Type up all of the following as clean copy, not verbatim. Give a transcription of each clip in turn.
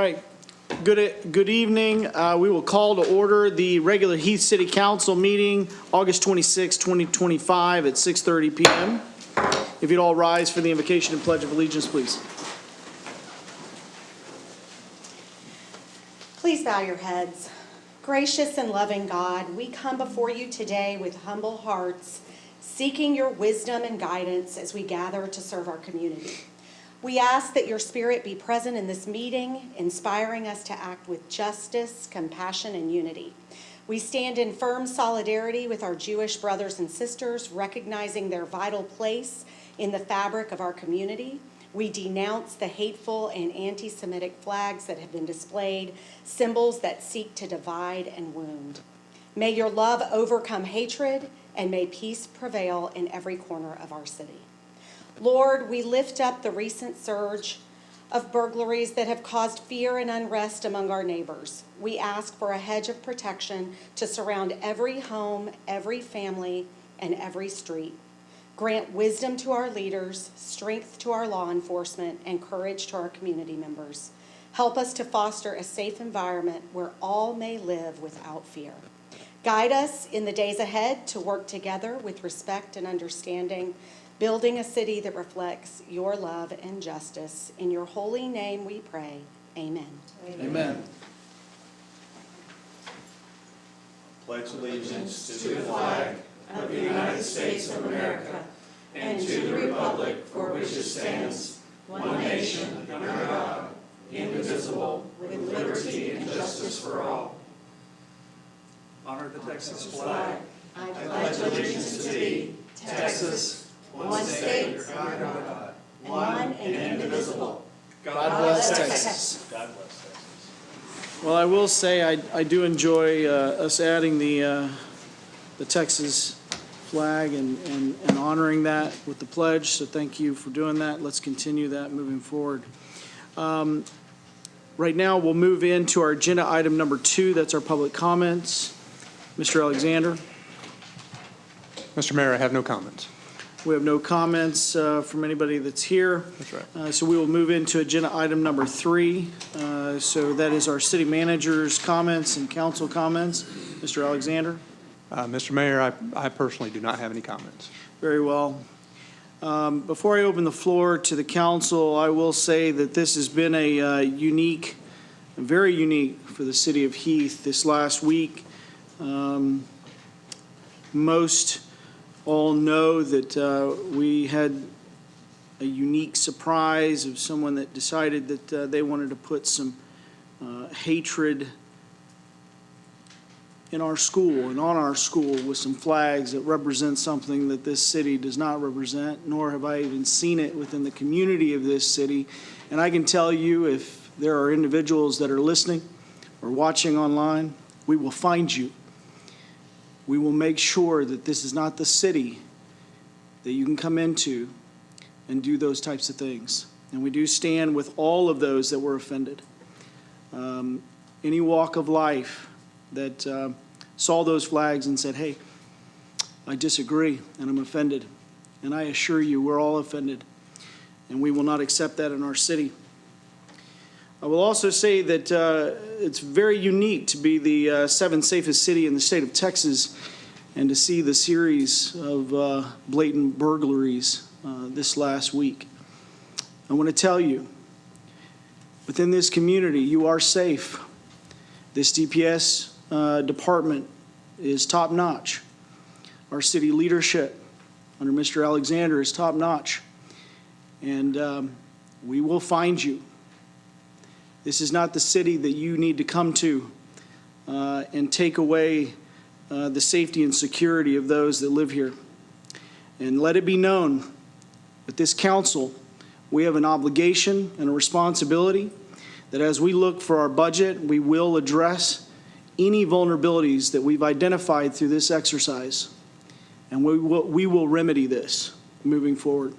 right. Good evening. We will call to order the regular Heath City Council meeting, August 26, 2025 at 6:30 p.m. If you'd all rise for the invocation and pledge of allegiance, please. Please bow your heads. Gracious and loving God, we come before you today with humble hearts, seeking your wisdom and guidance as we gather to serve our community. We ask that your Spirit be present in this meeting, inspiring us to act with justice, compassion, and unity. We stand in firm solidarity with our Jewish brothers and sisters, recognizing their vital place in the fabric of our community. We denounce the hateful and anti-Semitic flags that have been displayed, symbols that seek to divide and wound. May your love overcome hatred, and may peace prevail in every corner of our city. Lord, we lift up the recent surge of burglaries that have caused fear and unrest among our neighbors. We ask for a hedge of protection to surround every home, every family, and every street. Grant wisdom to our leaders, strength to our law enforcement, and courage to our community members. Help us to foster a safe environment where all may live without fear. Guide us in the days ahead to work together with respect and understanding, building a city that reflects your love and justice. In your holy name we pray. Amen. Amen. Pledge allegiance to the flag of the United States of America and to the republic for which it stands, one nation, under God, indivisible, with liberty and justice for all. Honor the Texas flag. I pledge allegiance to thee, Texas, one state, under God, one and indivisible. God bless Texas. God bless Texas. Well, I will say I do enjoy us adding the Texas flag and honoring that with the pledge. So thank you for doing that. Let's continue that moving forward. Right now, we'll move into our agenda item number 2. That's our public comments. Mr. Alexander. Mr. Mayor, I have no comments. We have no comments from anybody that's here. That's right. So we will move into agenda item number 3. So that is our city manager's comments and council comments. Mr. Alexander. Mr. Mayor, I personally do not have any comments. Very well. Before I open the floor to the council, I will say that this has been a unique, very unique for the city of Heath this last week. Most all know that we had a unique surprise of someone that decided that they wanted to put some hatred in our school and on our school with some flags that represent something that this city does not represent, nor have I even seen it within the community of this city. And I can tell you, if there are individuals that are listening or watching online, we will find you. We will make sure that this is not the city that you can come into and do those types of things. And we do stand with all of those that were offended. Any walk of life that saw those flags and said, hey, I disagree and I'm offended. And I assure you, we're all offended. And we will not accept that in our city. I will also say that it's very unique to be the 7th safest city in the state of Texas and to see the series of blatant burglaries this last week. I want to tell you, within this community, you are safe. This DPS department is top-notch. Our city leadership under Mr. Alexander is top-notch. And we will find you. This is not the city that you need to come to and take away the safety and security of those that live here. And let it be known that this council, we have an obligation and a responsibility that as we look for our budget, we will address any vulnerabilities that we've identified through this exercise. And we will remedy this moving forward.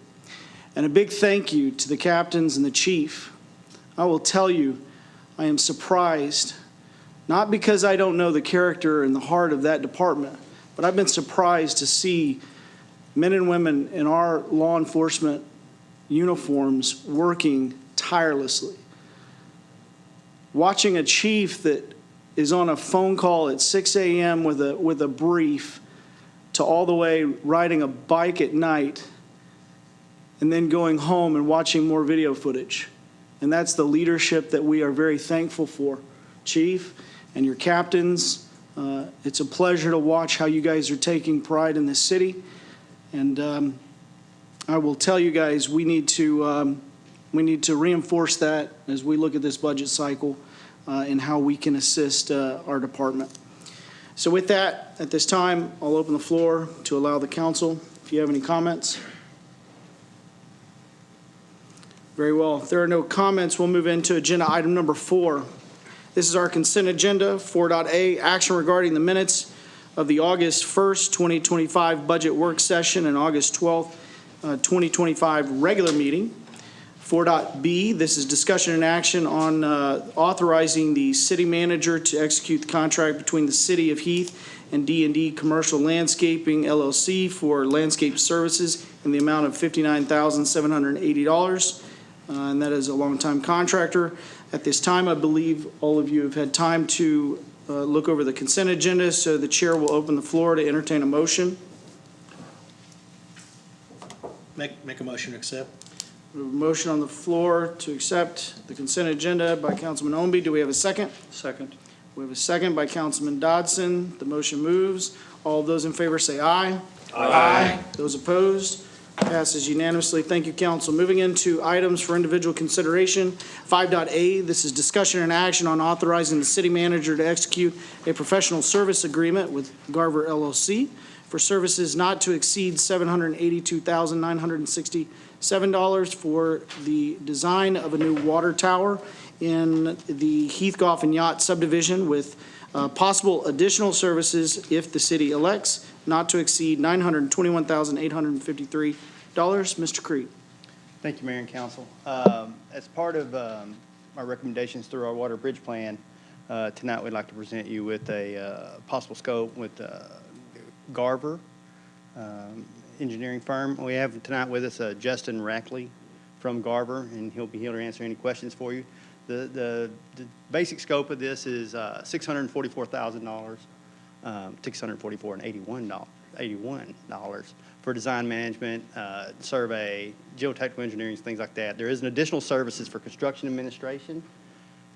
And a big thank you to the captains and the chief. I will tell you, I am surprised, not because I don't know the character and the heart of that department, but I've been surprised to see men and women in our law enforcement uniforms working tirelessly. watching a chief that is on a phone call at 6 a.m. with a brief to all the way riding a bike at night and then going home and watching more video footage. And that's the leadership that we are very thankful for, Chief and your captains. It's a pleasure to watch how you guys are taking pride in this city. And I will tell you guys, we need to reinforce that as we look at this budget cycle and how we can assist our department. So with that, at this time, I'll open the floor to allow the council, if you have any comments. Very well. If there are no comments, we'll move into agenda item number 4. This is our consent agenda, 4.A, action regarding the minutes of the August 1st, 2025 budget work session and August 12th, 2025 regular meeting. 4.B, this is discussion and action on authorizing the city manager to execute the contract between the City of Heath and D&D Commercial Landscaping LLC for landscape services in the amount of $59,780. And that is a longtime contractor. At this time, I believe all of you have had time to look over the consent agenda, so the chair will open the floor to entertain a motion. Make a motion to accept. We have a motion on the floor to accept the consent agenda by Councilman Omby. Do we have a second? Second. We have a second by Councilman Dodson. The motion moves. All of those in favor say aye. Aye. Those opposed? Passes unanimously. Thank you, council. Moving into items for individual consideration. 5.A, this is discussion and action on authorizing the city manager to execute a professional service agreement with Garver LLC for services not to exceed $782,967 for the design of a new water tower in the Heath Golf and Yacht subdivision with possible additional services if the city elects, not to exceed $921,853. Mr. Creed. Thank you, Mayor and Council. As part of our recommendations through our water bridge plan, tonight we'd like to present you with a possible scope with Garver engineering firm. We have tonight with us Justin Rackley from Garver, and he'll be here to answer any questions for you. The basic scope of this is $644,000, $644,081 for design management, survey, geotechnical engineering, things like that. There is an additional services for construction administration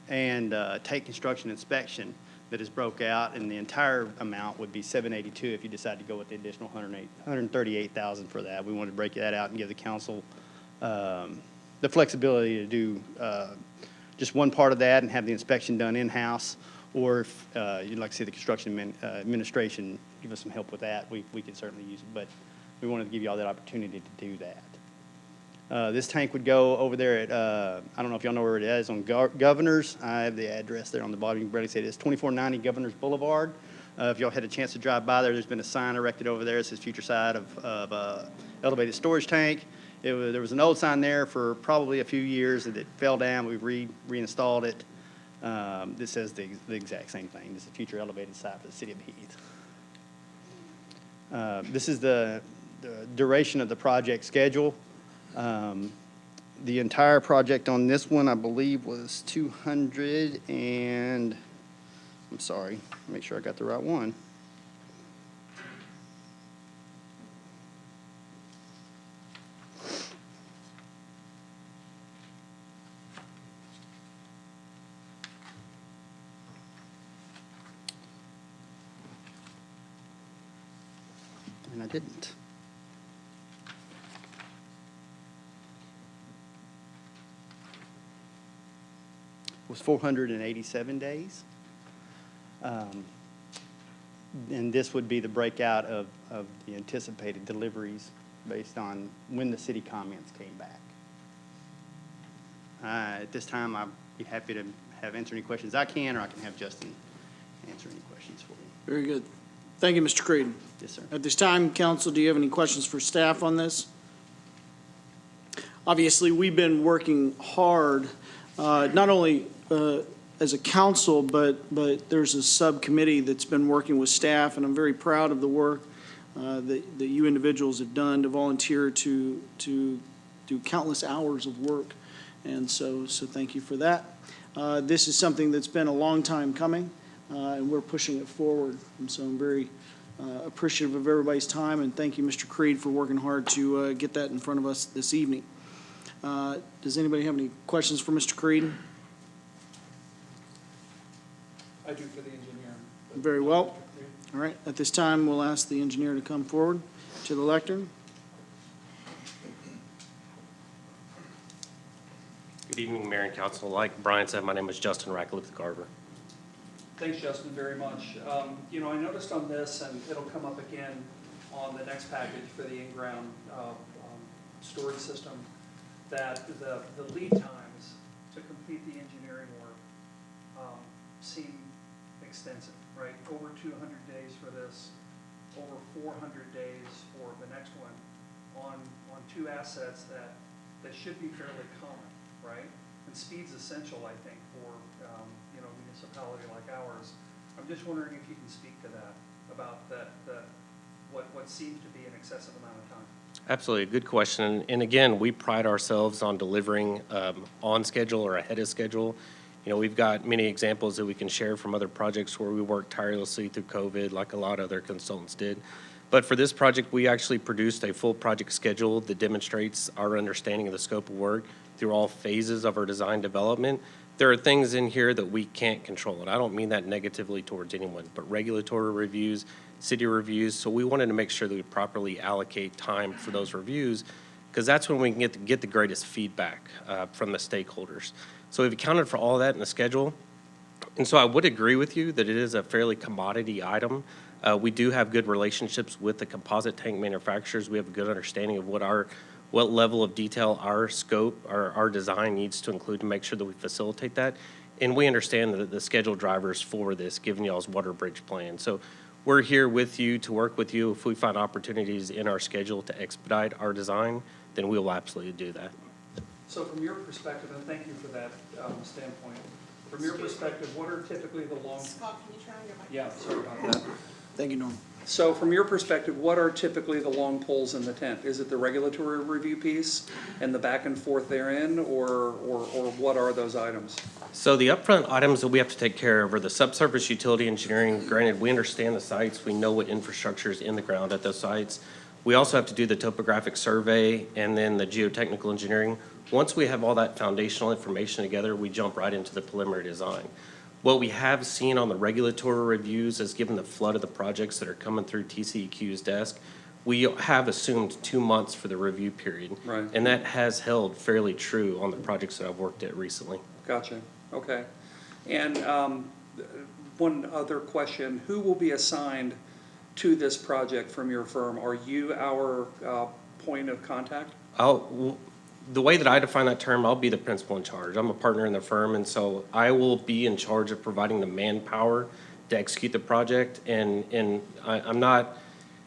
and take construction inspection that is broke out, and the entire amount would be $782 if you decide to go with the additional $138,000 for that. We wanted to break that out and give the council the flexibility to do just one part of that and have the inspection done in-house, or if you'd like to see the construction administration give us some help with that, we could certainly use it, but we wanted to give you all that opportunity to do that. This tank would go over there at, I don't know if y'all know where it is, on Governors. I have the address there on the bottom. You can barely see it. It's 2490 Governors Boulevard. If y'all had a chance to drive by there, there's been a sign erected over there. It says future site of elevated storage tank. There was an old sign there for probably a few years that it fell down. We reinstalled it. This says the exact same thing. This is a future elevated site for the City of Heath. This is the duration of the project schedule. The entire project on this one, I believe, was 200 and, I'm sorry, make sure I got the right one. And I didn't. Was 487 days. And this would be the breakout of the anticipated deliveries based on when the city comments came back. At this time, I'd be happy to answer any questions I can, or I can have Justin answer any questions for you. Very good. Thank you, Mr. Creed. Yes, sir. At this time, council, do you have any questions for staff on this? Obviously, we've been working hard, not only as a council, but there's a subcommittee that's been working with staff, and I'm very proud of the work that you individuals have done to volunteer to do countless hours of work. And so thank you for that. This is something that's been a long time coming, and we're pushing it forward. And so I'm very appreciative of everybody's time, and thank you, Mr. Creed, for working hard to get that in front of us this evening. Does anybody have any questions for Mr. Creed? I do for the engineer. Very well. All right, at this time, we'll ask the engineer to come forward to the lectern. Good evening, Mayor and Council. Like Brian said, my name is Justin Ratcliffe with Garver. Thanks, Justin, very much. I noticed on this, and it'll come up again on the next package for the in-ground storage system, that the lead times to complete the engineering work seem extensive, right? Over 200 days for this, over 400 days for the next one, on two assets that should be fairly common, right? And speed's essential, I think, for a municipality like ours. I'm just wondering if you can speak to that, about what seems to be an excessive amount of time. Absolutely, a good question. And again, we pride ourselves on delivering on schedule or ahead of schedule. We've got many examples that we can share from other projects where we worked tirelessly through COVID, like a lot of other consultants did. But for this project, we actually produced a full project schedule that demonstrates our understanding of the scope of work through all phases of our design development. There are things in here that we can't control, and I don't mean that negatively towards anyone, but regulatory reviews, city reviews. So we wanted to make sure that we properly allocate time for those reviews, because that's when we can get the greatest feedback from the stakeholders. So we've accounted for all that in the schedule. And so I would agree with you that it is a fairly commodity item. We do have good relationships with the composite tank manufacturers. We have a good understanding of what level of detail our scope, our design needs to include to make sure that we facilitate that. And we understand that the schedule drivers for this, given y'all's water bridge plan. So we're here with you to work with you. If we find opportunities in our schedule to expedite our design, then we will absolutely do that. So from your perspective, and thank you for that standpoint, from your perspective, what are typically the long... Scott, can you turn on your mic? Yeah, sorry about that. Thank you, Norm. So from your perspective, what are typically the long poles in the tent? Is it the regulatory review piece and the back and forth therein, or what are those items? So the upfront items that we have to take care of are the subsurface utility engineering. Granted, we understand the sites. We know what infrastructure is in the ground at those sites. We also have to do the topographic survey and then the geotechnical engineering. Once we have all that foundational information together, we jump right into the preliminary design. What we have seen on the regulatory reviews is, given the flood of the projects that are coming through TCEQ's desk, we have assumed 2 months for the review period. Right. And that has held fairly true on the projects that I've worked at recently. Gotcha, okay. And one other question, who will be assigned to this project from your firm? Are you our point of contact? The way that I define that term, I'll be the principal in charge. I'm a partner in the firm, and so I will be in charge of providing the manpower to execute the project. And I'm not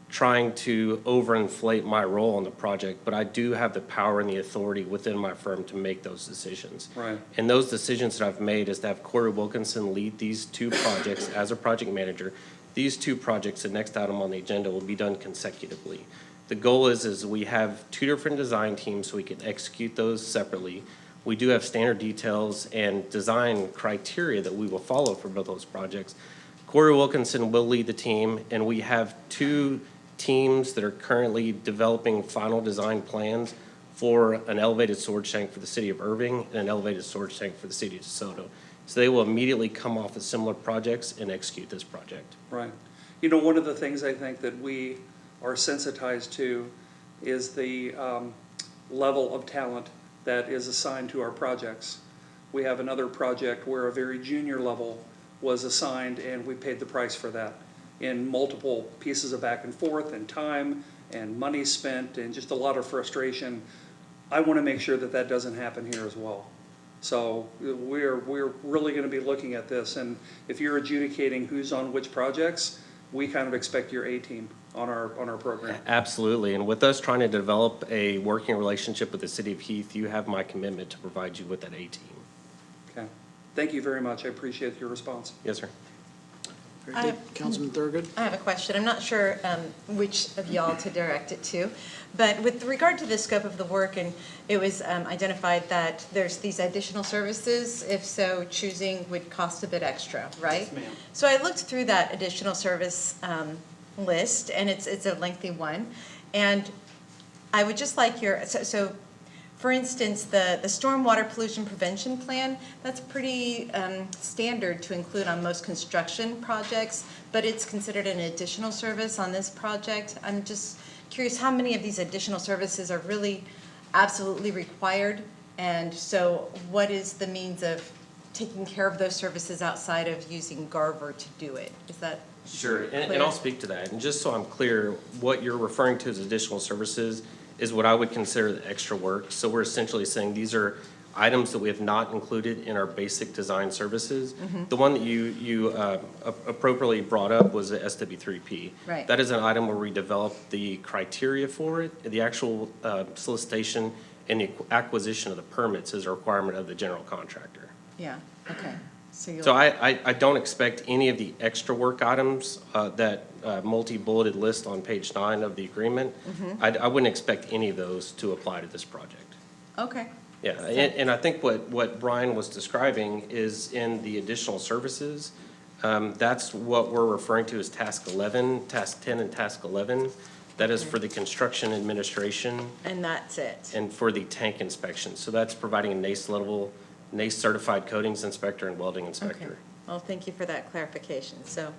trying to overinflate my role on the project, but I do have the power and the authority within my firm to make those decisions. Right. And those decisions that I've made is to have Corey Wilkinson lead these two projects as a project manager. These two projects, the next item on the agenda, will be done consecutively. The goal is we have two different design teams so we can execute those separately. We do have standard details and design criteria that we will follow for both those projects. Corey Wilkinson will lead the team, and we have two teams that are currently developing final design plans for an elevated storage tank for the city of Irving and an elevated storage tank for the city of DeSoto. So they will immediately come off of similar projects and execute this project. Right. One of the things I think that we are sensitized to is the level of talent that is assigned to our projects. We have another project where a very junior level was assigned, and we paid the price for that in multiple pieces of back and forth and time and money spent and just a lot of frustration. I want to make sure that that doesn't happen here as well. So we're really going to be looking at this, and if you're adjudicating who's on which projects, we kind of expect your A-team on our program. Absolutely, and with us trying to develop a working relationship with the city of Heath, you have my commitment to provide you with that A-team. Okay. Thank you very much. I appreciate your response. Yes, sir. Very good. Councilman Thurgood? I have a question. I'm not sure which of y'all to direct it to, but with regard to the scope of the work, and it was identified that there's these additional services, if so, choosing would cost a bit extra, right? Yes, ma'am. So I looked through that additional service list, and it's a lengthy one, and I would just like your, so for instance, the stormwater pollution prevention plan, that's pretty standard to include on most construction projects, but it's considered an additional service on this project. I'm just curious how many of these additional services are really absolutely required, and so what is the means of taking care of those services outside of using Garver to do it? Is that Sure, and clear? I'll speak to that. And just so I'm clear, what you're referring to as additional services is what I would consider the extra work. So we're essentially saying these are items that we have not included in our basic design services. The one that you appropriately brought up was the SW3P. Right. That is an item where we develop the criteria for it. The actual solicitation and the acquisition of the permits is a requirement of the general contractor. Yeah, okay. So you'll. So I don't expect any of the extra work items that multi-bulleted list on page 9 of the agreement. I wouldn't expect any of those to apply to this project. Okay. Yeah, and I think what Brian was describing is in the additional services, that's what we're referring to as task 11, task 10 and task 11. That is for the construction administration And that's it. and for the tank inspection. So that's providing a NACE level, NACE certified coatings inspector and welding Okay. inspector. Well, thank you for that clarification. So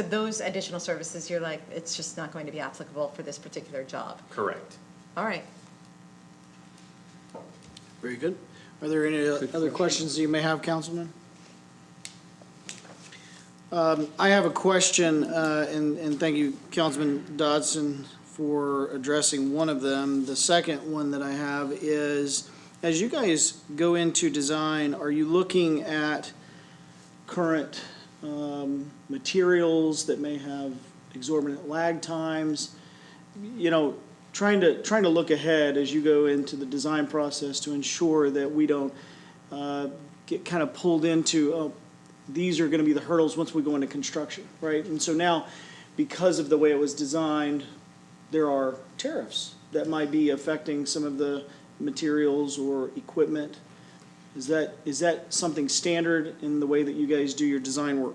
those additional services, you're like, it's just not going to be applicable for this particular job. Correct. All right. Very good. Are there any other questions that you may have, Councilman? I have a question, and thank you, Councilman Dodson, for addressing one of them. The second one that I have is, as you guys go into design, are you looking at current materials that may have exorbitant lag times? You know, trying to look ahead as you go into the design process to ensure that we don't get kind of pulled into, oh, these are going to be the hurdles once we go into construction, right? And so now, because of the way it was designed, there are tariffs that might be affecting some of the materials or equipment. Is that something standard in the way that you guys do your design work?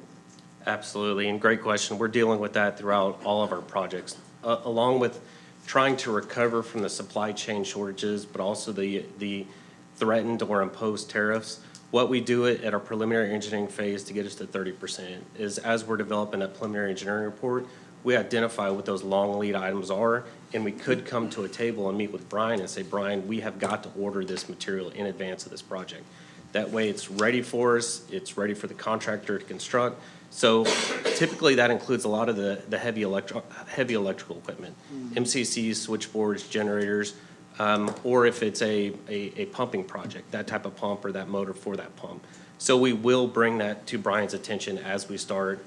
Absolutely, and great question. We're dealing with that throughout all of our projects, along with trying to recover from the supply chain shortages, but also the threatened or imposed tariffs. What we do at our preliminary engineering phase to get us to 30% is, as we're developing a preliminary engineering report, we identify what those long lead items are, and we could come to a table and meet with Brian and say, Brian, we have got to order this material in advance of this project. That way it's ready for us, it's ready for the contractor to construct. So typically that includes a lot of the heavy electrical equipment, MCCs, switchboards, generators, or if it's a pumping project, that type of pump or that motor for that pump. So we will bring that to Brian's attention as we start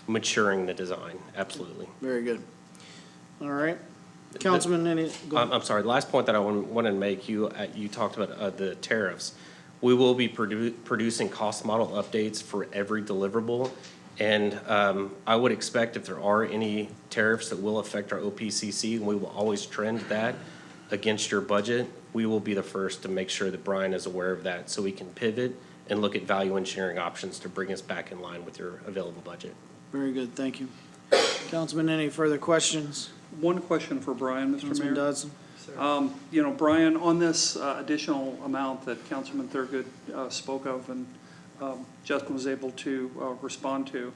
maturing the design, absolutely. Very good. All right. Councilman, go ahead. I'm sorry, the last point that I wanted to make, you talked about the tariffs. We will be producing cost model updates for every deliverable, and I would expect if there are any tariffs that will affect our OPCC, and we will always trend that against your budget, we will be the first to make sure that Brian is aware of that so we can pivot and look at value engineering options to bring us back in line with your available budget. Very good, thank you. Councilman, any further questions? One question for Brian, Mr. Councilman Mayor. Dodson? You know, Brian, on this additional amount that Councilman Thurgood spoke of and Justin was able to respond to,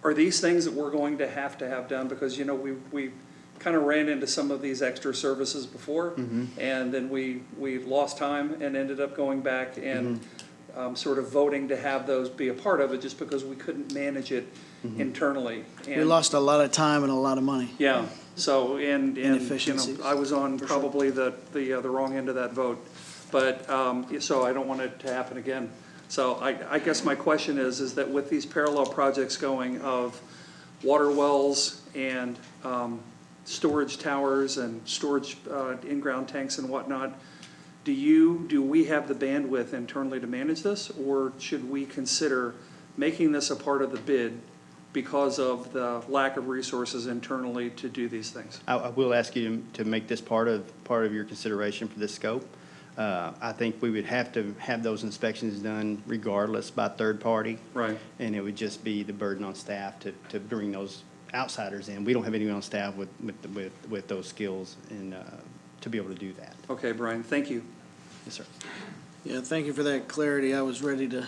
are these things that we're going to have done? Because, you know, we kind of ran into some of these extra services before, and then we lost time and ended up going back and sort of voting to have those be a part of it just because we couldn't manage it internally. We lost a lot of time and a lot of money. Yeah, so, and you know, Inefficiencies, I was on for sure. probably the wrong end of that vote. But, so I don't want it to happen again. So I guess my question is that with these parallel projects going of water wells and storage towers and storage in-ground tanks and whatnot, do we have the bandwidth internally to manage this? Or should we consider making this a part of the bid because of the lack of resources internally to do these things. I will ask you to make this part of your consideration for this scope. I think we would have to have those inspections done regardless by third party. Right. And it would just be the burden on staff to bring those outsiders in. We don't have anyone on staff with those skills and to be able to do that. Okay, Brian, thank you. Yes, sir. Yeah, thank you for that clarity. I was ready to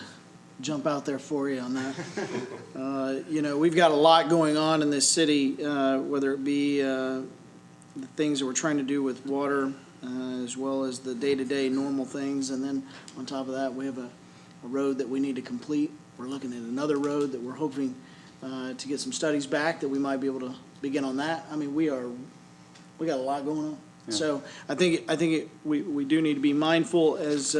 jump out there for you on that. You know, we've got a lot going on in this city, whether it be the things that we're trying to do with water, as well as the day-to-day normal things. And then on top of that, we have a road that we need to complete. We're looking at another road that we're hoping to get some studies back that we might be able to begin on that. I mean, we got a lot going on. Yeah. So I think we do need to be mindful as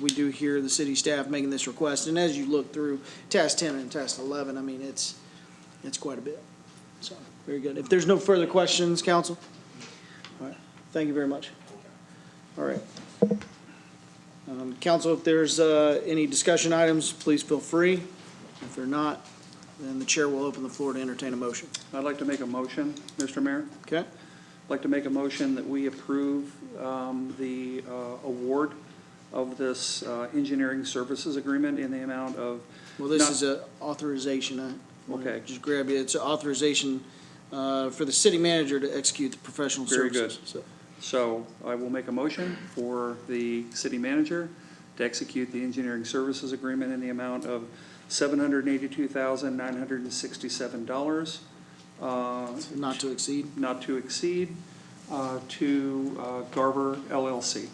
we do hear the city staff making this request. And as you look through task 10 and task 11, I mean, it's quite a bit. So, very good. If there's no further questions, council? All right, thank you very much. All right. Council, if there's any discussion items, please feel free. If they're not, then the chair will open the floor to entertain a motion. I'd like to make a motion, Mr. Mayor. Okay? I'd like to make a motion that we approve the award of this engineering services agreement in the amount of. Well, this is a authorization. Okay. Just grab it. It's an authorization for the city manager to execute the professional Very services. good. So I will make a motion for the city manager to execute the engineering services agreement in the amount of $782,967. Not to exceed. Not to exceed, to Garver LLC.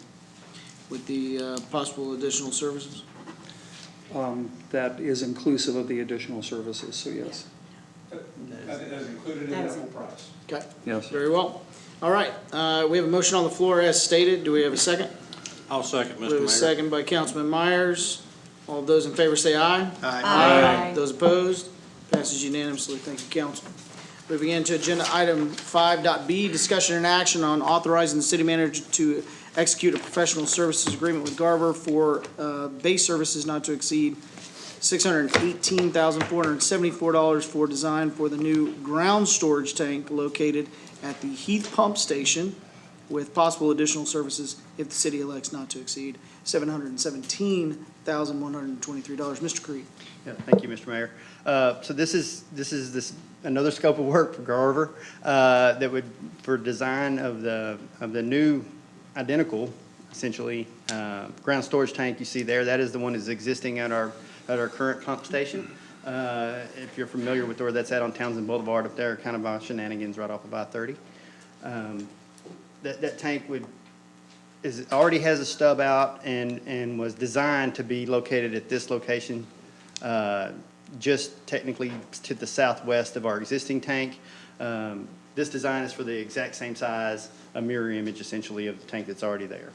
With the possible additional services? That is inclusive of the additional services, so yes. That is included in the full price. Okay. Yes. Very well. All right. We have a motion on the floor as stated. Do we have a second? I'll second, Mr. We have a Mayor. second by Councilman Myers. All of those in favor say aye. Aye. Those opposed? Passes unanimously. Thank you, council. Moving into agenda item 5.b, discussion and action on authorizing the city manager to execute a professional services agreement with Garver for base services not to exceed $618,474 for design for the new ground storage tank located at the Heath Pump Station, with possible additional services if the city elects not to exceed $717,123. Mr. Creed. Yeah, thank you, Mr. Mayor. So this is another scope of work for Garver that would, for design of the new identical, essentially, ground storage tank you see there. That is the one that's existing at our current pump station. If you're familiar with where that's at on Townsend Boulevard up there, kind of by Shenanigans right off of I-30. That tank already has a stub out and was designed to be located at this location, just technically to the southwest of our existing tank. This design is for the exact same size, a mirror image essentially of the tank that's already there.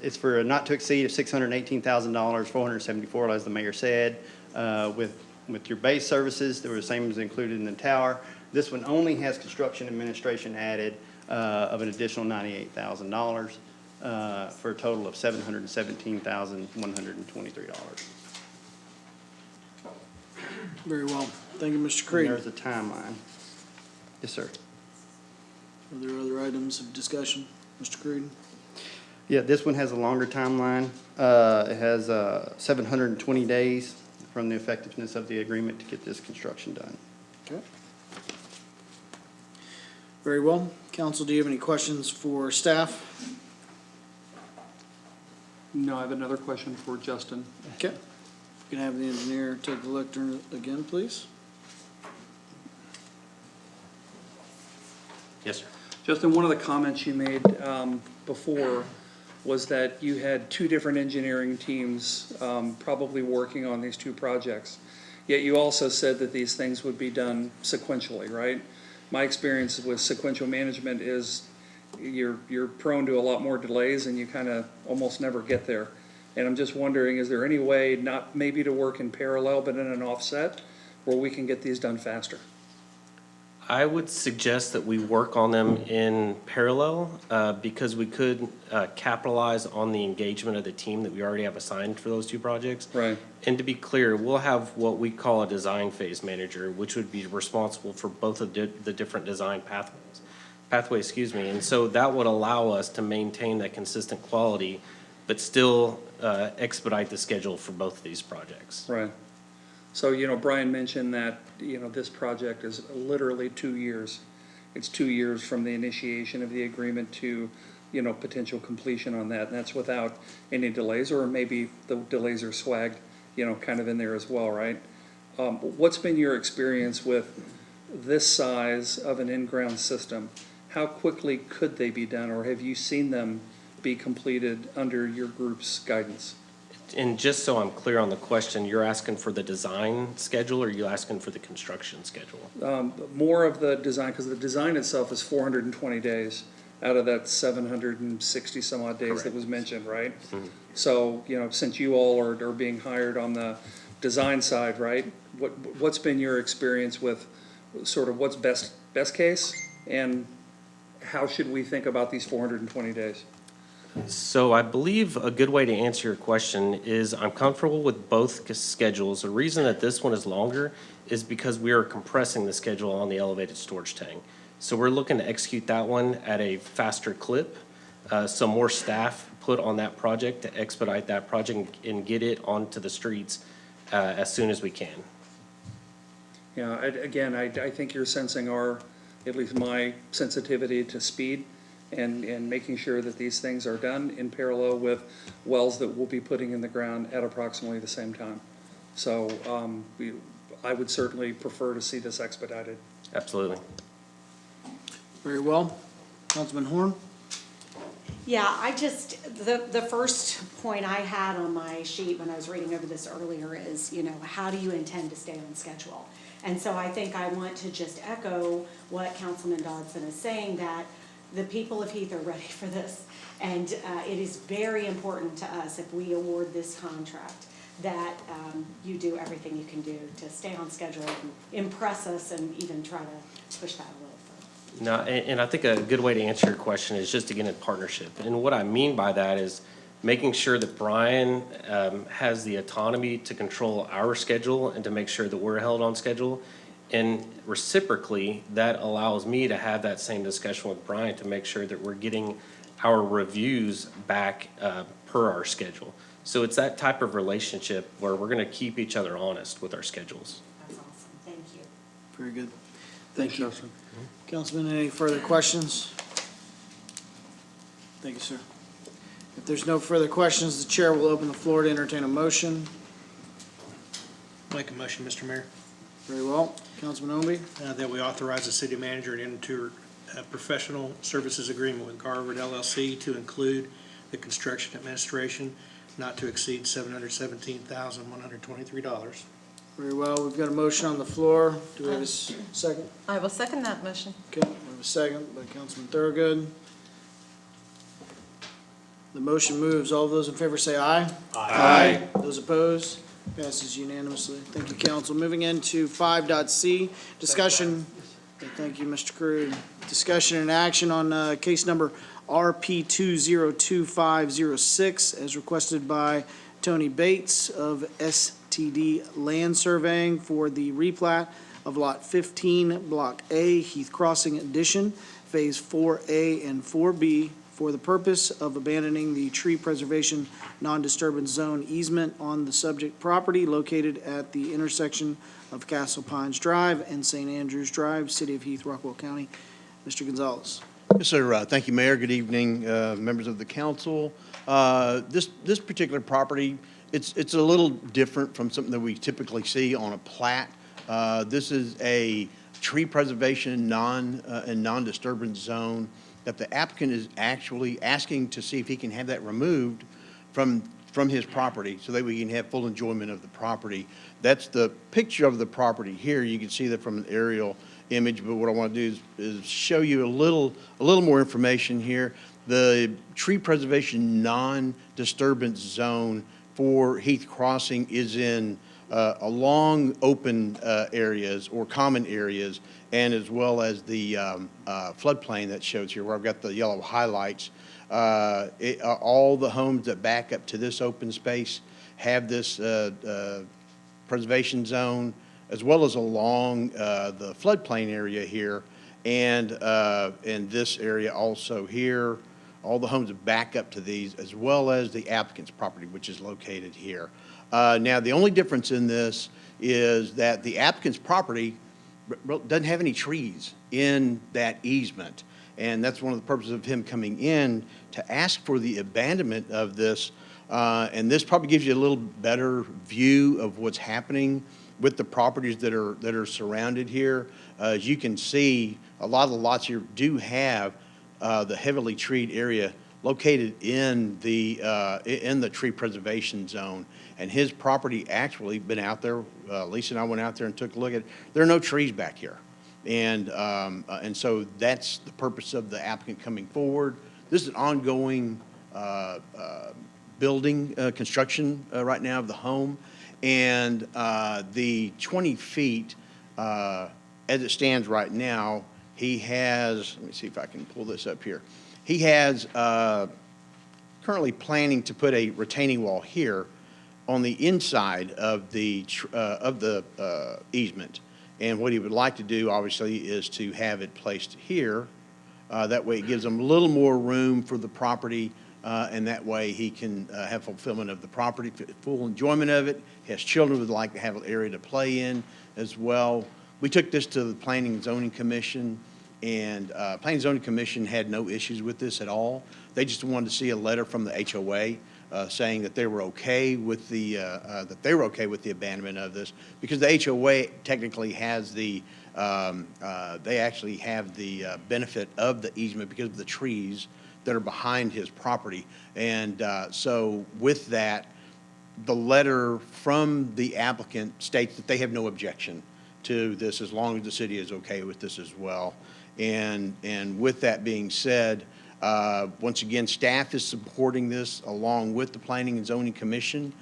It's for a not to exceed of $618,000, $474, as the mayor said, with your base services that were the same as included in the tower. This one only has construction administration added of an additional $98,000 for a total of $717,123. Very well. Thank you, Mr. And Creed. there's a timeline. Yes, sir. Are there other items of discussion? Mr. Creed? Yeah, this one has a longer timeline. It has 720 days from the effectiveness of the agreement to get this construction done. Okay. Very well. Council, do you have any questions for staff? No, I have another question for Justin. Okay. You can have the engineer take the lectern again, please. Yes, sir. Justin, one of the comments you made before was that you had two different engineering teams probably working on these two projects. Yet you also said that these things would be done sequentially, right? My experience with sequential management is you're prone to a lot more delays and you kind of almost never get there. And I'm just wondering, is there any way, not maybe to work in parallel, but in an offset, where we can get these done faster? I would suggest that we work on them in parallel because we could capitalize on the engagement of the team that we already have assigned for those two projects. Right. And to be clear, we'll have what we call a design phase manager, which would be responsible for both of the different design pathways, excuse me. And so that would allow us to maintain that consistent quality, but still expedite the schedule for both of these projects. Right. So, you know, Brian mentioned that, you know, this project is literally 2 years. It's 2 years from the initiation of the agreement to, you know, potential completion on that. And that's without any delays, or maybe the delays are swagged, you know, kind of in there as well, right? What's been your experience with this size of an in-ground system? How quickly could they be done, or have you seen them be completed under your group's guidance? And just so I'm clear on the question, you're asking for the design schedule, or are you asking for the construction schedule? More of the design, because the design itself is 420 days out of that 760 some odd days that Correct. was mentioned, right? Mhm. So, you know, since you all are being hired on the design side, right? What's been your experience with sort of what's best case, and how should we think about these 420 days? So I believe a good way to answer your question is I'm comfortable with both schedules. The reason that this one is longer is because we are compressing the schedule on the elevated storage tank. So we're looking to execute that one at a faster clip. So more staff put on that project to expedite that project and get it onto the streets as soon as we can. Yeah, I think you're sensing at least my sensitivity to speed and making sure that these things are done in parallel with wells that we'll be putting in the ground at approximately the same time. So I would certainly prefer to see this expedited. Absolutely. Very well. Councilman Horn? Yeah, the first point I had on my sheet when I was reading over this earlier is, you know, how do you intend to stay on schedule? And so I think I want to just echo what Councilman Dodson is saying, that the people of Heath are ready for this. And it is very important to us, if we award this contract, that you do everything you can do to stay on schedule and impress us, and even try to push that a little further. No, and I think a good way to answer your question is just again in partnership. And what I mean by that is making sure that Brian has the autonomy to control our schedule and to make sure that we're held on schedule. And reciprocally, that allows me to have that same discussion with Brian to make sure that we're getting our reviews back per our schedule. So it's that type of relationship where we're going to keep each other honest with our schedules. That's awesome, thank you. Very good. Thank you. Councilman, any further questions? Thank you, sir. If there's no further questions, the chair will open the floor to entertain a motion. Make a motion, Mr. Mayor, Very well. Councilman Omby? that we authorize the city manager to enter a professional services agreement with Garvard LLC to include the construction administration not to exceed $717,123. Very well. We've got a motion on the floor. Do we have a second? I will second that motion. Okay, we have a second by Councilman Thorogood. The motion moves. All those in favor say aye. Aye. Those opposed? Passes unanimously. Thank you, council. Moving into 5.c, discussion. Thank you, Mr. Crude. Discussion and action on case number RP 202506 as requested by Tony Bates of STD Land Surveying for the replat of Lot 15, Block A, Heath Crossing Addition, Phase 4A and 4B, for the purpose of abandoning the tree preservation non-disturbance zone easement on the subject property located at the intersection of Castle Pines Drive and St. Andrews Drive, City of Heath, Rockwell County. Mr. Gonzalez. Yes, sir. Thank you, Mayor. Good evening, members of the council. This particular property, it's a little different from something that we typically see on a plat. This is a tree preservation non-disturbance zone that the applicant is actually asking to see if he can have that removed from his property so that we can have full enjoyment of the property. That's the picture of the property here. You can see that from an aerial image, but what I want to do is show you a little more information here. The tree preservation non-disturbance zone for Heath Crossing is in along open areas or common areas, and as well as the floodplain that shows here, where I've got the yellow highlights. All the homes that back up to this open space have this preservation zone, as well as along the floodplain area here, and in this area also here. All the homes back up to these, as well as the applicant's property, which is located here. Now, the only difference in this is that the applicant's property doesn't have any trees in that easement. And that's one of the purposes of him coming in to ask for the abandonment of this. And this probably gives you a little better view of what's happening with the properties that are surrounded here. As you can see, a lot of the lots here do have the heavily treed area located in the tree preservation zone. And his property actually been out there, Lisa and I went out there and took a look at it. There are no trees back here. And so that's the purpose of the applicant coming forward. This is an ongoing building, construction right now of the home. And the 20 feet, as it stands right now, he has, let me see if I can pull this up here. He has currently planning to put a retaining wall here on the inside of the easement. And what he would like to do, obviously, is to have it placed here. That way it gives him a little more room for the property, and that way he can have fulfillment of the property, full enjoyment of it. He has children who would like to have an area to play in as well. We took this to the Planning and Zoning Commission, and Planning and Zoning Commission had no issues with this at all. They just wanted to see a letter from the HOA saying that they were okay with the abandonment of this, because the HOA technically has the they actually have the benefit of the easement because of the trees that are behind his property. And so with that, the letter from the applicant states that they have no objection to this as long as the city is okay with this as well. And with that being said, once again, staff is supporting this along with the Planning and Zoning Commission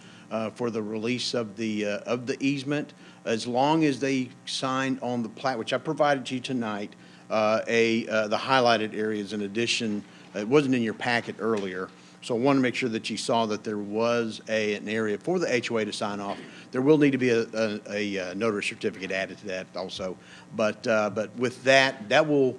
for the release of the easement, as long as they sign on the plat, which I provided to you tonight, the highlighted areas in addition. It wasn't in your packet earlier, so I want to make sure that you saw that there was an area for the HOA to sign off. There will need to be a notary certificate added to that also, but with that, that will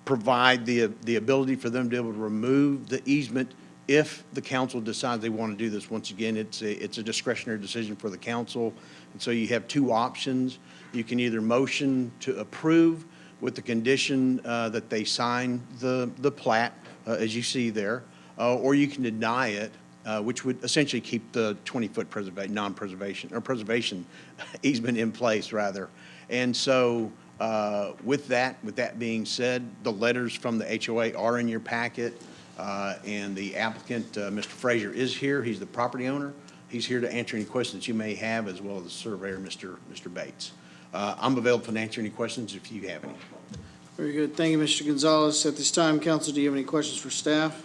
provide the ability for them to be able to remove the easement if the council decides they want to do this. Once again, it's a discretionary decision for the council, and so you have two options. You can either motion to approve with the condition that they sign the plat, as you see there, or you can deny it, which would essentially keep the 20-foot preservation easement in place, rather. And so with that being said, the letters from the HOA are in your packet, and the applicant, Mr. Frazier, is here. He's the property owner. He's here to answer any questions you may have, as well as the surveyor, Mr. Bates. I'm available to answer any questions if you have any. Very good. Thank you, Mr. Gonzalez. At this time, council, do you have any questions for staff?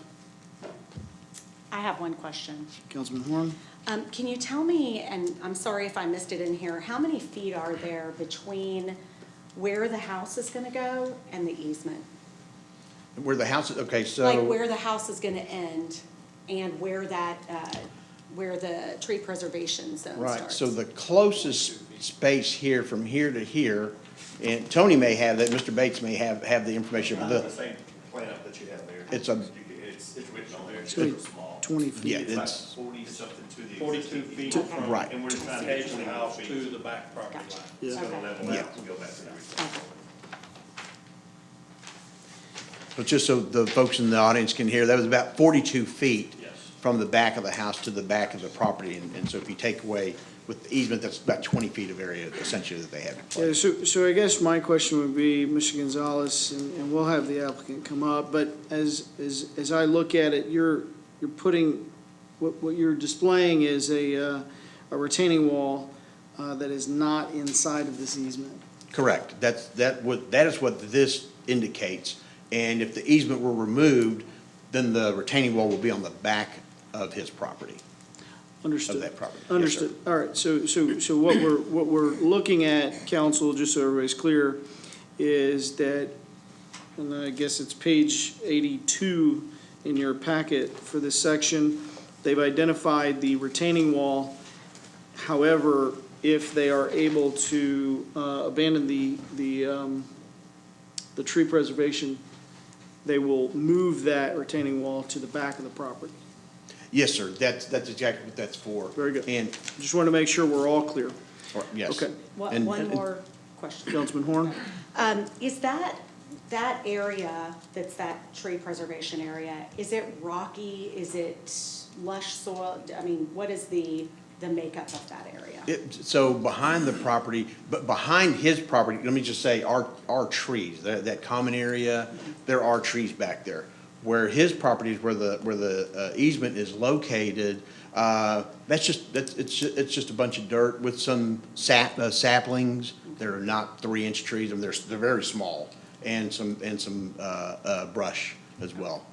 I have one question. Councilman Horn? Can you tell me, and I'm sorry if I missed it in here, how many feet are there between where the house is going to go and the easement? Where the house is, okay, so. Like where the house is going to end and where that, where the tree preservation zone starts? Right, so the closest space here, from here to here, and Tony may have that, Mr. Bates may have the information. Not the same plan up that you have there. It's a- It's written on there, it's It's so small. 20 feet. Yeah, It's like it's, 40-something to the. 42 feet existing. from Right. And we're just trying to edge get of the 20 house feet. to the back property line. Gotcha. It's Yeah. gonna level Yeah. out and go back to everything. Okay. but just so the folks in the audience can hear, that was about 42 feet Yes. from the back of the house to the back of the property. And so if you take away with the easement, that's about 20 feet of area essentially that they have in Yeah, place. so I guess my question would be, Mr. Gonzalez, and we'll have the applicant come up, but as I look at it, you're putting, what you're displaying is a retaining wall that is not inside of this easement. Correct. That is what this indicates. And if the easement were removed, then the retaining wall will be on the back of his property. Understood. that property. Yes, sir. Understood. All right, so what we're looking at, council, just so everybody's clear, is that, and I guess it's page 82 in your packet for this section, they've identified the retaining wall. However, if they are able to abandon the tree preservation, they will move that retaining wall to the back of the property. Yes, sir, that's exactly what that's for. Very good. And, Just want to make sure we're all clear. yes. Okay. And- One more question. Councilman Horn? Is that area, that's that tree preservation area, is it rocky? Is it lush soil? I mean, what is the makeup of that area? So behind the property, but behind his property, let me just say, are trees, that common area, there are trees back there. Where his property is, where the easement is located, it's just a bunch of dirt with some saplings. They're not 3-inch trees, and they're very small, and some brush as well.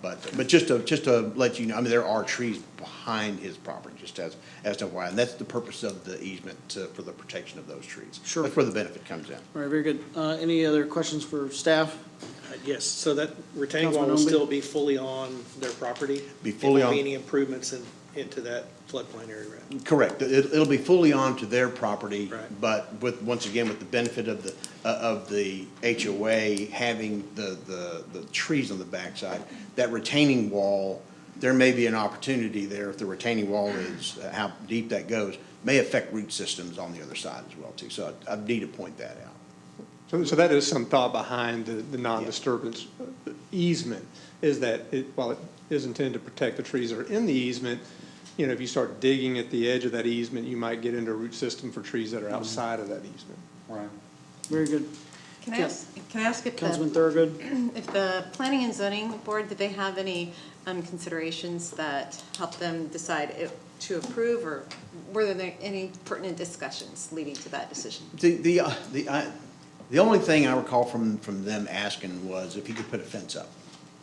But just to let you know, I mean, there are trees behind his property, just as to why, and that's the purpose of the easement, for the protection of those trees. Sure. That's where the benefit comes in. All right, very good. Any other questions for staff? Yes, so that retaining wall Councilman will Omby? still be fully on their property? Be fully There won't on. be any improvements into that floodplain area, right? Correct. It'll be fully onto their property. Right. But once again, with the benefit of the HOA having the trees on the backside, that retaining wall, there may be an opportunity there, if the retaining wall is, how deep that goes, may affect root systems on the other side as well too. So I need to point that out. So that is some thought behind the non-disturbance easement, is that while it is intended to protect the trees that are in the easement, you know, if you start digging at the edge of that easement, you might get into a root system for trees that are outside of that easement. Right. Very good. Can I ask if Councilman the, Thurgood? if the Planning and Zoning Board, did they have any considerations that help them decide to approve, or were there any pertinent discussions leading to that decision? The only thing I recall from them asking was if he could put a fence up.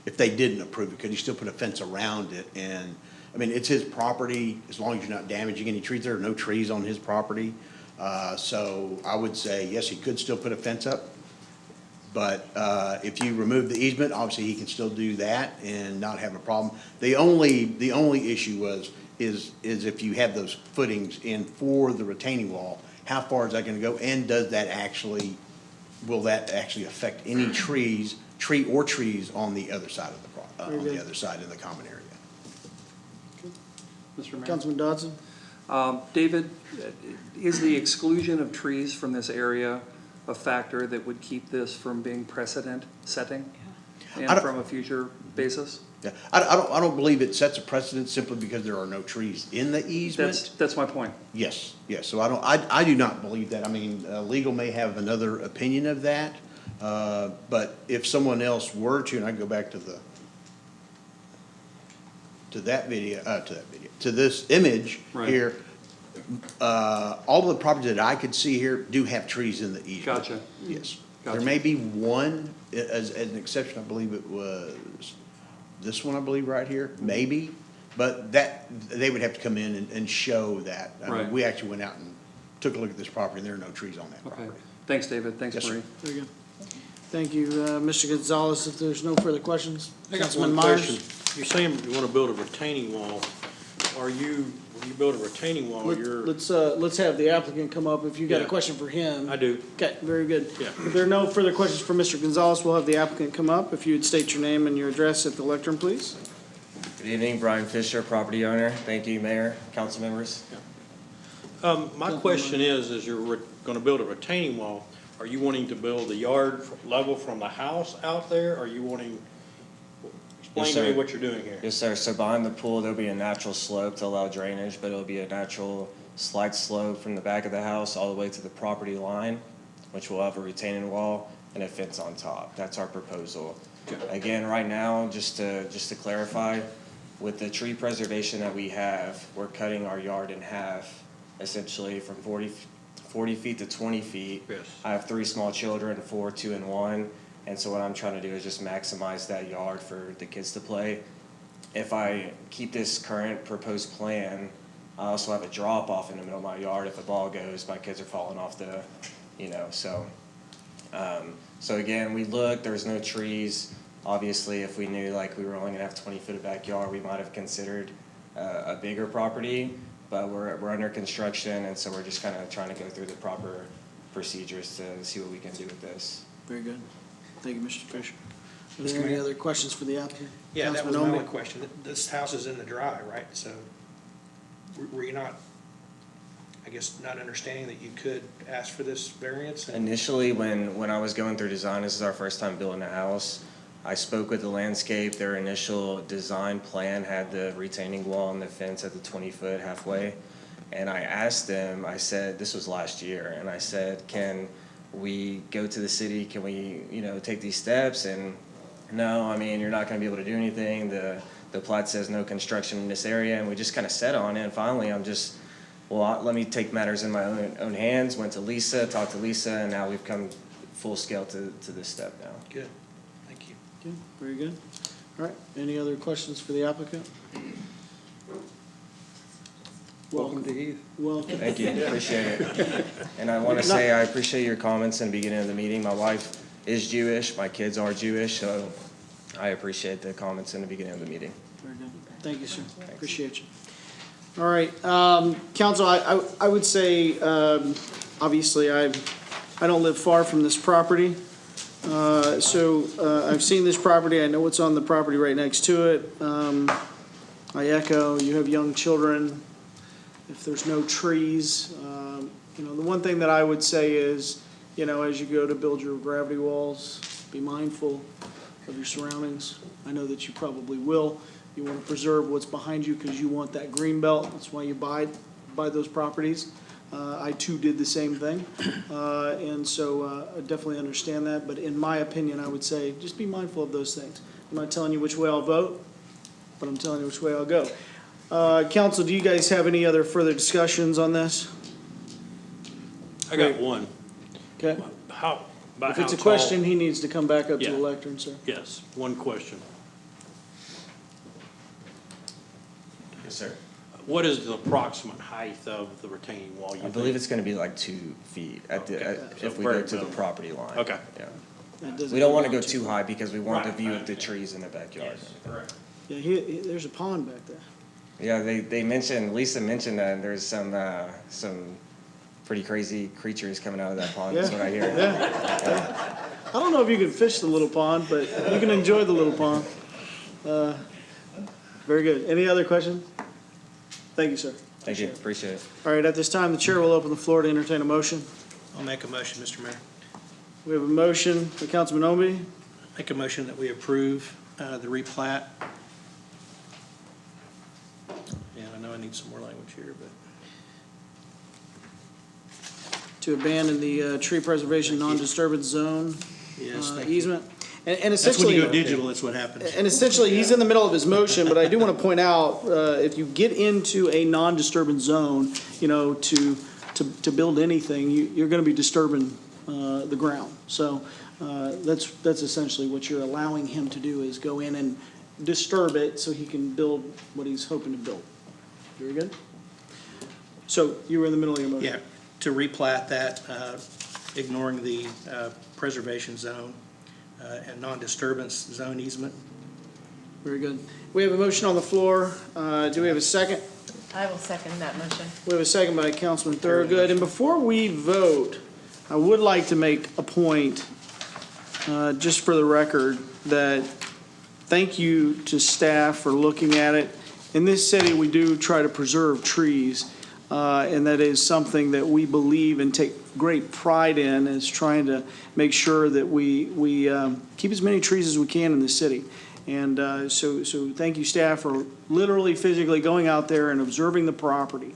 If they didn't approve it, could he still put a fence around it? And, I mean, it's his property, as long as you're not damaging any trees. There are no trees on his property. So I would say, yes, he could still put a fence up. But if you remove the easement, obviously he can still do that and not have a problem. The only issue is if you have those footings in for the retaining wall, how far is that gonna go? And will that actually affect any trees on the other side of on the other side in the common area? Mr. Mayor? Councilman Dodson? David, is the exclusion of trees from this area a factor that would keep this from being precedent-setting? I And don't- from a future basis? Yeah, I don't believe it sets a precedent simply because there are no trees in the easement. That's my point. Yes, so I do not believe that. I mean, legal may have another opinion of that, but if someone else were to, and I go back to this image Right. here, all the properties that I could see here do have trees in the easement. Gotcha. Yes. Gotcha. There may be one, as an exception, I believe it was this one, I believe, right here, maybe, but they would have to come in and show that. I mean, Right. we actually went out and took a look at this property, and there are no trees on that Okay. property. Thanks, David. Thanks, Yes, sir. Marie. Very good. Thank you, Mr. Gonzalez. If there's no further questions, I got Councilman one Myers? question. You're saying you want to build a retaining wall. When you build a retaining wall, Let's have the applicant come up if you got a Yeah. question for him. I do. Okay, very good. Yeah. If there are no further questions for Mr. Gonzalez, we'll have the applicant come up. If you would state your name and your address at the lectern, please. Good evening, Brian Fisher, property owner. Thank you, Mayor, council members. My question is you're going to build a retaining wall, are you wanting to build the yard level from the house out there? Are you wanting, explain Yes, to me sir. what you're doing here. Yes, sir. So behind the pool, there'll be a natural slope to allow drainage, but it'll be a natural slight slope from the back of the house all the way to the property line, which will have a retaining wall and a fence on top. That's our proposal. Again, right now, just to clarify, with the tree preservation that we have, we're cutting our yard in half, essentially from 40 feet to 20 feet. Yes. I have 3 small children, 4, 2, and 1. And so what I'm trying to do is just maximize that yard for the kids to play. if I keep this current proposed plan, I also have a drop off in the middle of my yard. If a ball goes, my kids are falling off the, so. So again, we looked, there was no trees. Obviously, if we knew like we were only gonna have 20 foot of backyard, we might have considered a bigger property, but we're under construction, and so we're just kind of trying to go through the proper procedures to see what we can do with this. Very good. Thank you, Mr. Fisher. Are Mr. there any Mayor? other questions for the applicant? Yeah, that was Councilman my Omby? only question. This house is in the dry, right? So were you not, I guess, not understanding that you could ask for this variance? Initially, when I was going through design, this is our first time building a house, I spoke with the landscape. Their initial design plan had the retaining wall and the fence at the 20-foot halfway. And I asked them, I said, this was last year, and I said, can we go to the city, can we, take these steps? And no, I mean, you're not gonna be able to do anything. The plat says no construction in this area, and we just kind of sat on it. And finally, let me take matters in my own hands, went to Lisa, talked to Lisa, and now we've come full scale to this step now. Good, thank you. Okay, very good. All right, any other questions for the applicant? Welcome to Heath. Welcome. Thank you, appreciate it. And I want to say, I appreciate your comments in the beginning of the meeting. My wife is Jewish, my kids are Jewish, so I appreciate the comments in the beginning of the meeting. Very good. Thank you, sir. Appreciate you. All right, council, I would say, obviously, I don't live far from this property. So I've seen this property. I know what's on the property right next to it. I echo, you have young children. If there's no trees, the one thing that I would say is, as you go to build your gravity walls, be mindful of your surroundings. I know that you probably will. You want to preserve what's behind you because you want that green belt. That's why you buy those properties. I too did the same thing. And so I definitely understand that. But in my opinion, I would say just be mindful of those things. I'm not telling you which way I'll vote, but I'm telling you which way I'll go. Council, do you guys have any other further discussions on this? I got one. Okay. If If it's a question, he needs to come back up to Yeah. the lectern, sir. Yes, one question. Yes, sir. What is the approximate height of the retaining wall? I believe it's going to be like 2 feet if we go to the property line. Okay. Yeah. That doesn't We don't go want to down go too high because we want the view of the trees in the backyard. Yeah, there's a pond back there. Yeah, Lisa mentioned that there's some pretty crazy creatures coming out of that pond, is what I hear. Yeah. I don't know if you can fish the little pond, but you can enjoy the little pond. Very good. Any other questions? Thank you, sir. Thank you, appreciate it. All right, at this time, the chair will open the floor to entertain a motion. I'll make a motion, Mr. Mayor. We have a motion by Councilman Omby. Make a motion that we approve the replat. Yeah, I know I need some more language here, but. To abandon the tree preservation non-disturbance zone Yes, thank you. easement. And That's when essentially, you go digital, that's what happens. and essentially, he's in the middle of his motion, but I do want to point out, if you get into a non-disturbance zone, to build anything, you're going to be disturbing the ground. So that's essentially what you're allowing him to do, is go in and disturb it so he can build what he's hoping to build. Very good. So you were in the middle of your motion. Yeah, to replat that, ignoring the preservation zone and non-disturbance zone easement. Very good. We have a motion on the floor. Do we have a second? I will second that motion. We have a second by Councilman Thorogood. And before we vote, I would like to make a point, just for the record, that thank you to staff for looking at it. In this city, we do try to preserve trees, and that is something that we believe and take great pride in, is trying to make sure that we keep as many trees as we can in the city. And so thank you, staff, for literally, physically going out there and observing the property.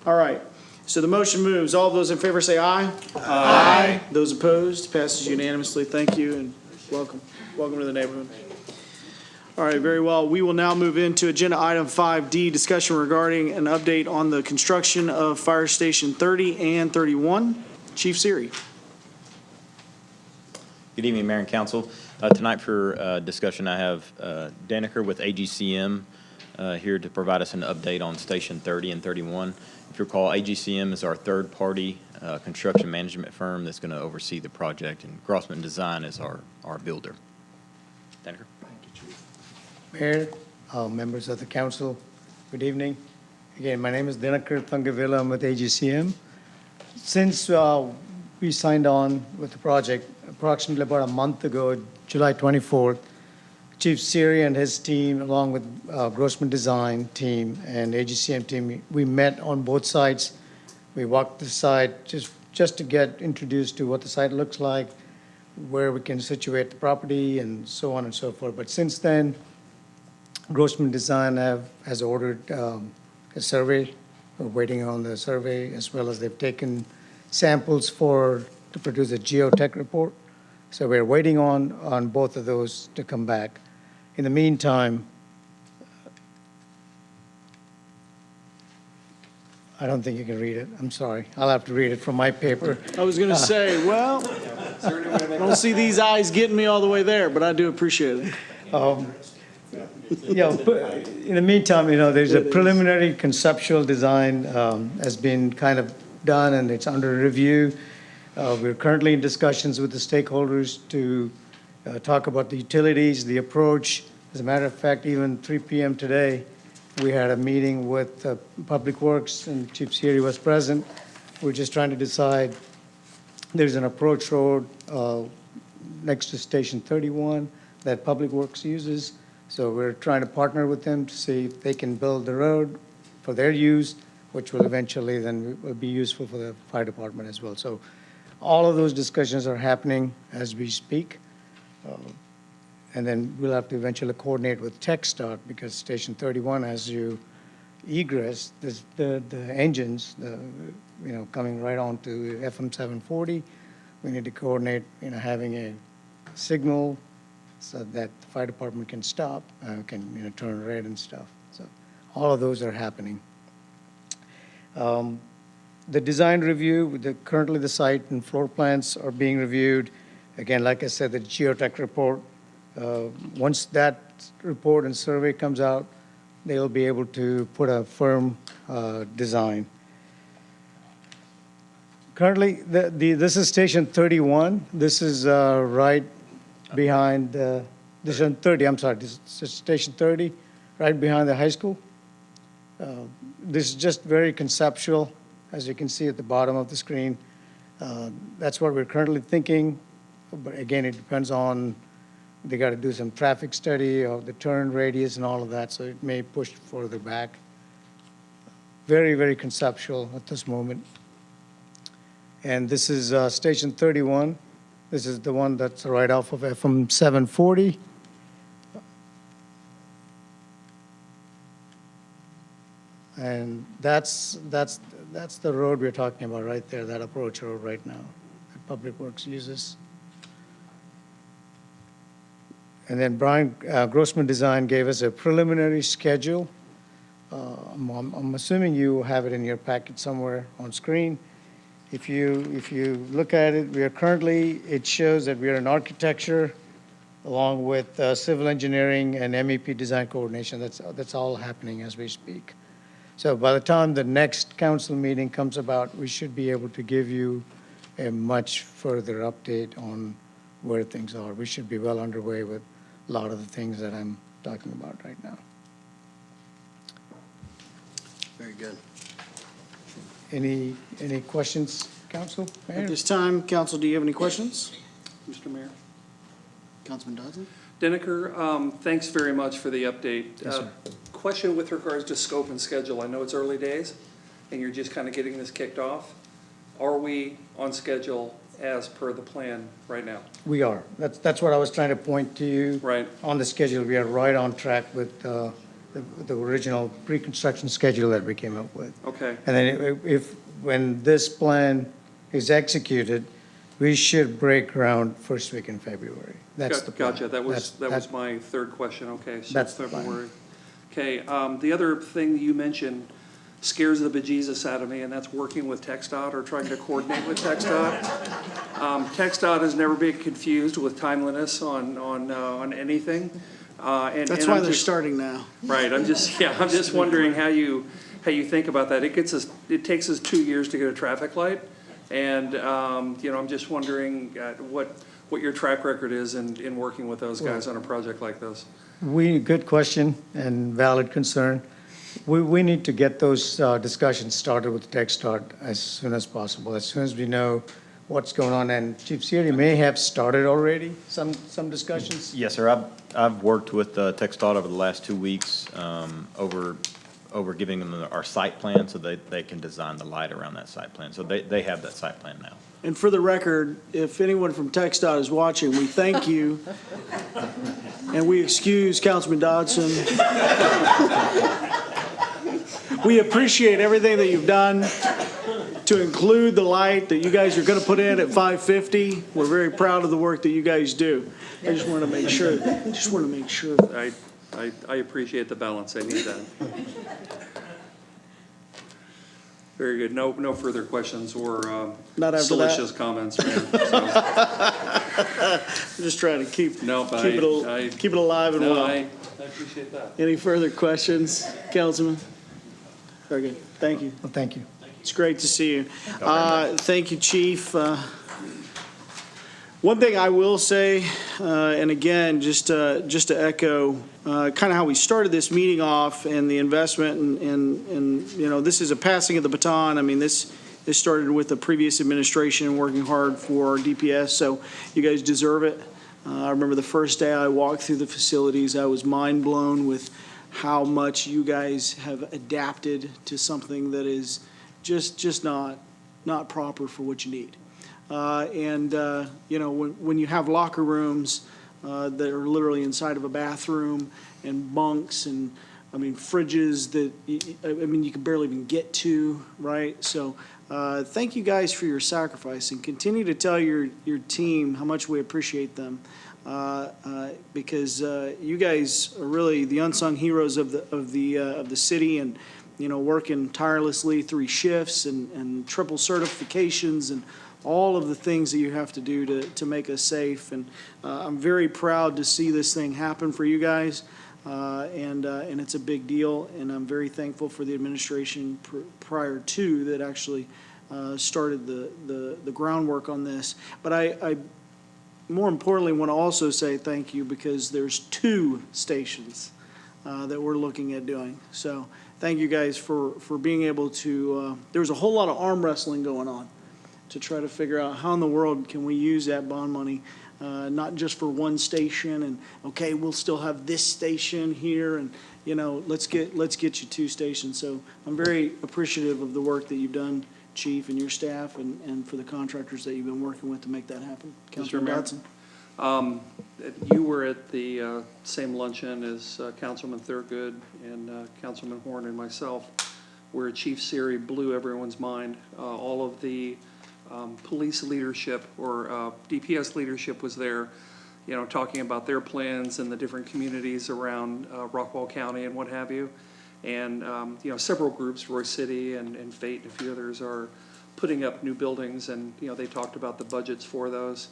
All right, so the motion moves. All of those in favor say aye. Aye. Those opposed, passes unanimously. Thank you and welcome. Welcome to the neighborhood. All right, very well. We will now move into agenda item 5D, discussion regarding an update on the construction of Fire Station 30 and 31. Chief Siri. Good evening, Mayor and Council. Tonight for discussion, I have Daniker with AGCM here to provide us an update on Station 30 and 31. If you recall, AGCM is our third-party construction management firm that's going to oversee the project, and Grossman Design is our builder. Daniker? Mayor, members of the council, good evening. Again, my name is Dinakar Thangavilla. I'm with AGCM. Since we signed on with the project approximately about a month ago, July 24th, Chief Siri and his team, along with Grossman Design team and AGCM team, we met on both sites. We walked the site just to get introduced to what the site looks like, where we can situate the property, and so on and so forth. But since then, Grossman Design has ordered a survey. We're waiting on the survey, as well as they've taken samples to produce a geotech report. So we're waiting on both of those to come back. In the meantime, I don't think you can read it. I'm sorry. I'll have to read it from my paper. I was going to say, well, I don't see these eyes getting me all the way there, but I do appreciate it. But in the meantime, there's a preliminary conceptual design has been kind of done, and it's under review. We're currently in discussions with the stakeholders to talk about the utilities, the approach. As a matter of fact, even 3 p.m. today, we had a meeting with Public Works, and Chief Siri was present. We're just trying to decide. There's an approach road next to Station 31 that Public Works uses. So we're trying to partner with them to see if they can build the road for their use, which will eventually then will be useful for the fire department as well. So all of those discussions are happening as we speak. And then we'll have to eventually coordinate with TxDOT, because Station 31, as you egress, the engines, coming right on to FM 740, we need to coordinate, having a signal so that the fire department can stop, can turn red and stuff. So all of those are happening. The design review, currently the site and floor plans are being reviewed. Again, like I said, the geotech report, once that report and survey comes out, they'll be able to put a firm design. Currently, this is Station 31. This is right behind Station 30. I'm sorry, this is Station 30, right behind the high school. This is just very conceptual, as you can see at the bottom of the screen. That's what we're currently thinking. But again, it depends on, they got to do some traffic study of the turn radius and all of that, so it may push further back. Very, very conceptual at this moment. And this is Station 31. This is the one that's right off of FM 740. And that's the road we're talking about right there, that approach road right now that Public Works uses. And then Brian Grossman Design gave us a preliminary schedule. I'm assuming you have it in your packet somewhere on screen. If you look at it, it shows that we are in architecture along with civil engineering and MEP design coordination. That's all happening as we speak. So by the time the next council meeting comes about, we should be able to give you a much further update on where things are. We should be well underway with a lot of the things that I'm talking about right now. Very good. Any questions, Council? Mayor? At this time, council, do you have any questions? Mr. Mayor? Councilman Dodson? Deniker, thanks very much for the update. Yes, sir. Question with regards to scope and schedule. I know it's early days, and you're just kind of getting this kicked off. Are we on schedule as per the plan right now? We are. That's what I was trying to point to you. Right. On the schedule, we are right on track with the original pre-construction schedule that we came up with. Okay. And then when this plan is executed, we should break ground first week in February. That's the plan. Gotcha. That was my third question. Okay, so That's the plan. February. Okay, the other thing that you mentioned scares the bejesus out of me, and that's working with TxDOT or trying to coordinate with TxDOT. TxDOT has never been confused with timeliness on anything. That's why they're starting now. Right, I'm just wondering how you think about that. It takes us 2 years to get a traffic light, and, I'm just wondering what your track record is in working with those guys on a project like this. Good question and valid concern. We need to get those discussions started with TxDOT as soon as possible, as soon as we know what's going on. And Chief Siri may have started already some discussions. Yes, sir. I've worked with TxDOT over the last 2 weeks, over giving them our site plan so they can design the light around that site plan. So they have that site plan now. And for the record, if anyone from TxDOT is watching, we thank you. And we excuse Councilman Dodson. We appreciate everything that you've done to include the light that you guys are going to put in at 550. We're very proud of the work that you guys do. I just want to make sure. I appreciate the balance. I need that. Very good. No further questions or Not after salacious comments, man. I'm just trying to keep it alive and well. I appreciate that. Any further questions, Councilman? Very good. Thank you. Well, thank you. It's great to see you. Thank you, Chief. One thing I will say, and again, just to echo kind of how we started this meeting off and the investment and this is a passing of the baton. I mean, this started with the previous administration working hard for DPS, so you guys deserve it. I remember the first day I walked through the facilities, I was mind blown with how much you guys have adapted to something that is just not proper for what you need. When you have locker rooms that are literally inside of a bathroom and bunks and, fridges that, you can barely even get to, right? So thank you guys for your sacrifice and continue to tell your team how much we appreciate them. Because you guys are really the unsung heroes of the city and, working tirelessly 3 shifts and triple certifications and all of the things that you have to do to make us safe. And I'm very proud to see this thing happen for you guys. And it's a big deal. And I'm very thankful for the administration prior to that actually started the groundwork on this. But I more importantly want to also say thank you because there's 2 stations that we're looking at doing. So thank you guys for being able to, there was a whole lot of arm wrestling going on to try to figure out how in the world can we use that bond money, not just for one station and, okay, we'll still have this station here and, let's get you 2 stations. So I'm very appreciative of the work that you've done, Chief, and your staff and for the contractors that you've been working with to make that happen. Councilman Dodson. You were at the same luncheon as Councilman Thurgood and Councilman Horn and myself, where Chief Siri blew everyone's mind. All of the police leadership or DPS leadership was there, talking about their plans and the different communities around Rockwall County and what have you. And, several groups, Roy City and Fate and a few others are putting up new buildings and, they talked about the budgets for those.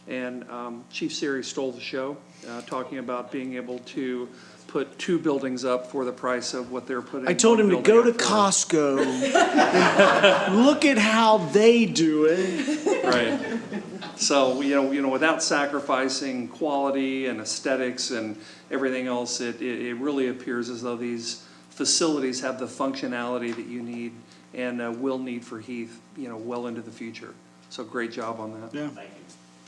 And Chief Siri stole the show, talking about being able to put 2 buildings up for the price of what they're putting. I told him to go to Costco and look at how they do it. Right. So, without sacrificing quality and aesthetics and everything else, it really appears as though these facilities have the functionality that you need and will need for Heath, well into the future. So great job on that. Yeah. Thank you.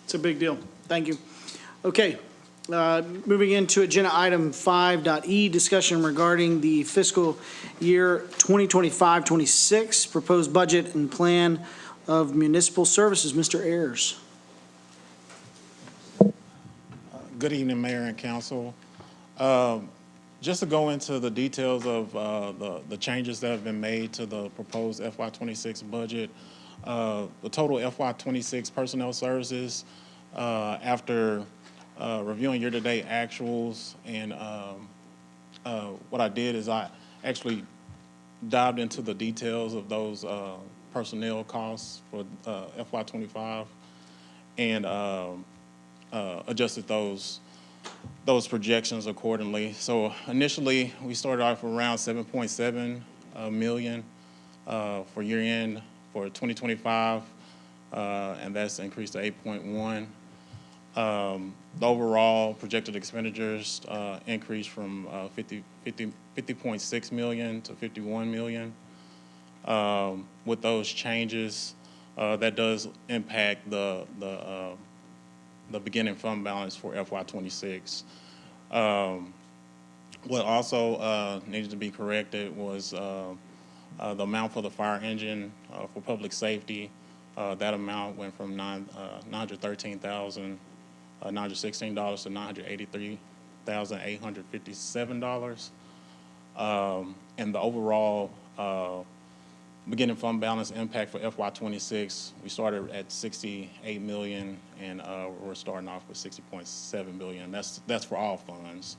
It's a big deal. Thank you. Okay. Moving into agenda item 5.E, discussion regarding the fiscal year 2025-26 proposed budget and plan of municipal services. Mr. Ayers. Good evening, Mayor and Council. Just to go into the details of the changes that have been made to the proposed FY26 budget, the total FY26 personnel services, after reviewing year-to-date actuals, and what I did is I actually dived into the details of those personnel costs for FY25, and adjusted those projections accordingly. So initially, we started off around 7.7 million for year end for 2025, and that's increased to 8.1. The overall projected expenditures increased from 50.6 million to 51 million. With those changes, that does impact the beginning fund balance for FY26. What also needed to be corrected was the amount for the fire engine for public safety. That amount went from $913,916 to $983,857. And the overall beginning fund balance impact for FY26, we started at 68 million, and we're starting off with 60.7 billion. That's for all funds,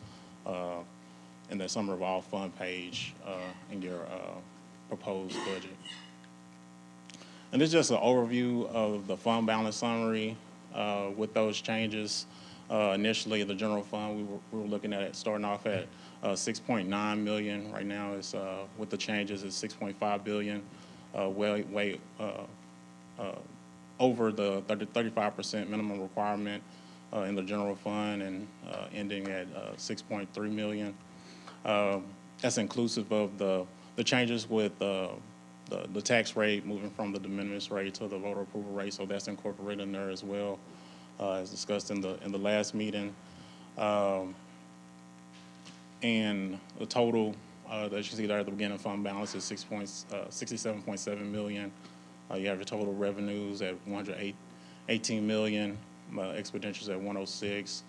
in the summary of all fund page in your proposed budget. And this is just an overview of the fund balance summary with those changes. Initially, the general fund, we were looking at it starting off at 6.9 million. Right now, it's with the changes, it's 6.5 billion, way over the 35% minimum requirement in the general fund, and ending at 6.3 million. That's inclusive of the changes with the tax rate moving from the de minimis rate to the voter approval rate, so that's incorporated in there as well, as discussed in the last meeting. And the total, as you can see there at the beginning, fund balance is 67.7 million. You have your total revenues at 118 million, expenditures at 106,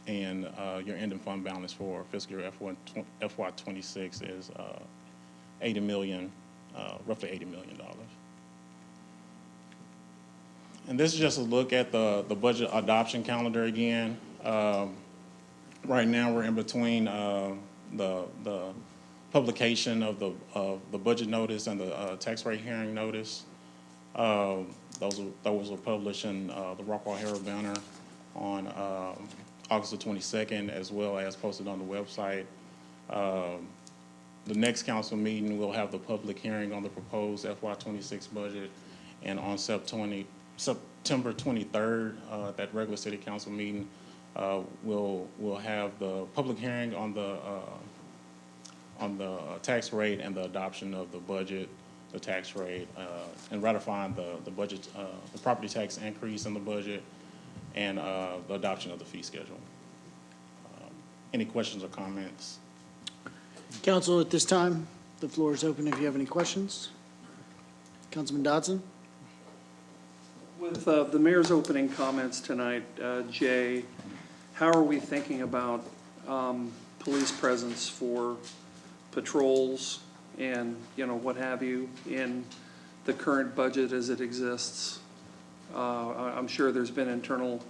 and your ending fund balance for fiscal year FY26 is 80 million, roughly $80 million. And this is just a look at the budget adoption calendar again. Right now, we're in between the publication of the budget notice and the tax rate hearing notice. Those were published in the Rockwall Herald Banner on August the 22nd, as well as posted on the website. The next council meeting, we'll have the public hearing on the proposed FY26 budget, and on September 23rd, that regular city council meeting, we'll have the public hearing on the tax rate and the adoption of the budget, the tax rate, and ratifying the budget, the property tax increase in the budget, and the adoption of the fee schedule. Any questions or comments? Council, at this time, the floor is open if you have any questions. Councilman Dodson? With the mayor's opening comments tonight, Jay, how are we thinking about police presence for patrols and, what have you, in the current budget as it exists? I'm sure there's been internal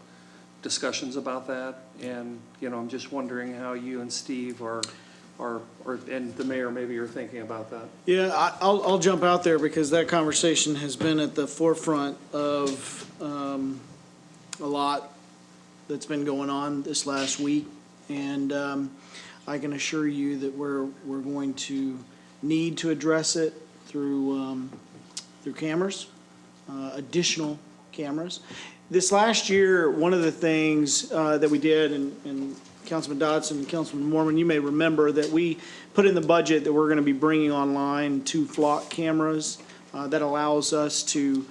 discussions about that, and, I'm just wondering how you and Steve and the mayor maybe are thinking about that. Yeah, I'll jump out there because that conversation has been at the forefront of a lot that's been going on this last week. And I can assure you that we're going to need to address it through cameras, additional cameras. This last year, one of the things that we did, and Councilman Dodson and Councilman Mormon, you may remember that we put in the budget that we're going to be bringing online 2 flock cameras that allows us to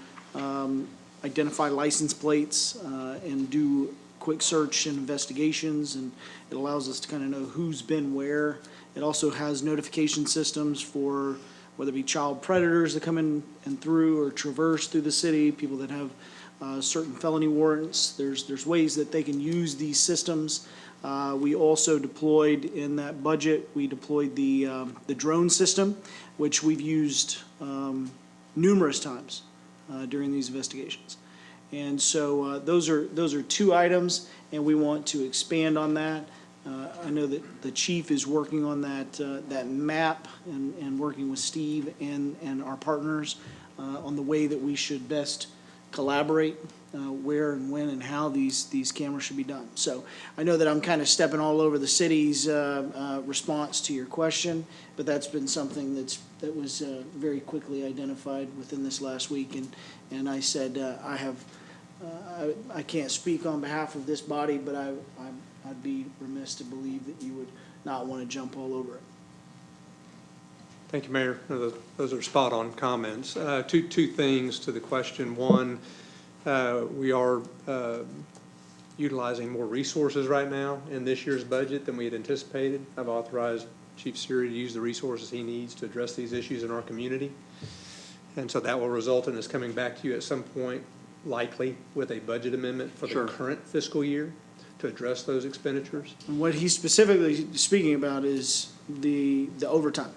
identify license plates and do quick search and investigations, and it allows us to kind of know who's been where. It also has notification systems for whether it be child predators that come in and through or traverse through the city, people that have certain felony warrants. There's ways that they can use these systems. We also deployed in that budget, we deployed the drone system, which we've used numerous times during these investigations. And so those are 2 items, and we want to expand on that. I know that the chief is working on that map and working with Steve and our partners on the way that we should best collaborate where and when and how these cameras should be done. So I know that I'm kind of stepping all over the city's response to your question, but that's been something that was very quickly identified within this last week. And I said I can't speak on behalf of this body, but I'd be remiss to believe that you would not want to jump all over it. Thank you, Mayor. Those are spot-on comments. Two things to the question. One, we are utilizing more resources right now in this year's budget than we had anticipated. I've authorized Chief Siri to use the resources he needs to address these issues in our community. And so that will result in us coming back to you at some point, likely with a budget amendment for the current fiscal year to address those expenditures. And what he's specifically speaking about is the overtime.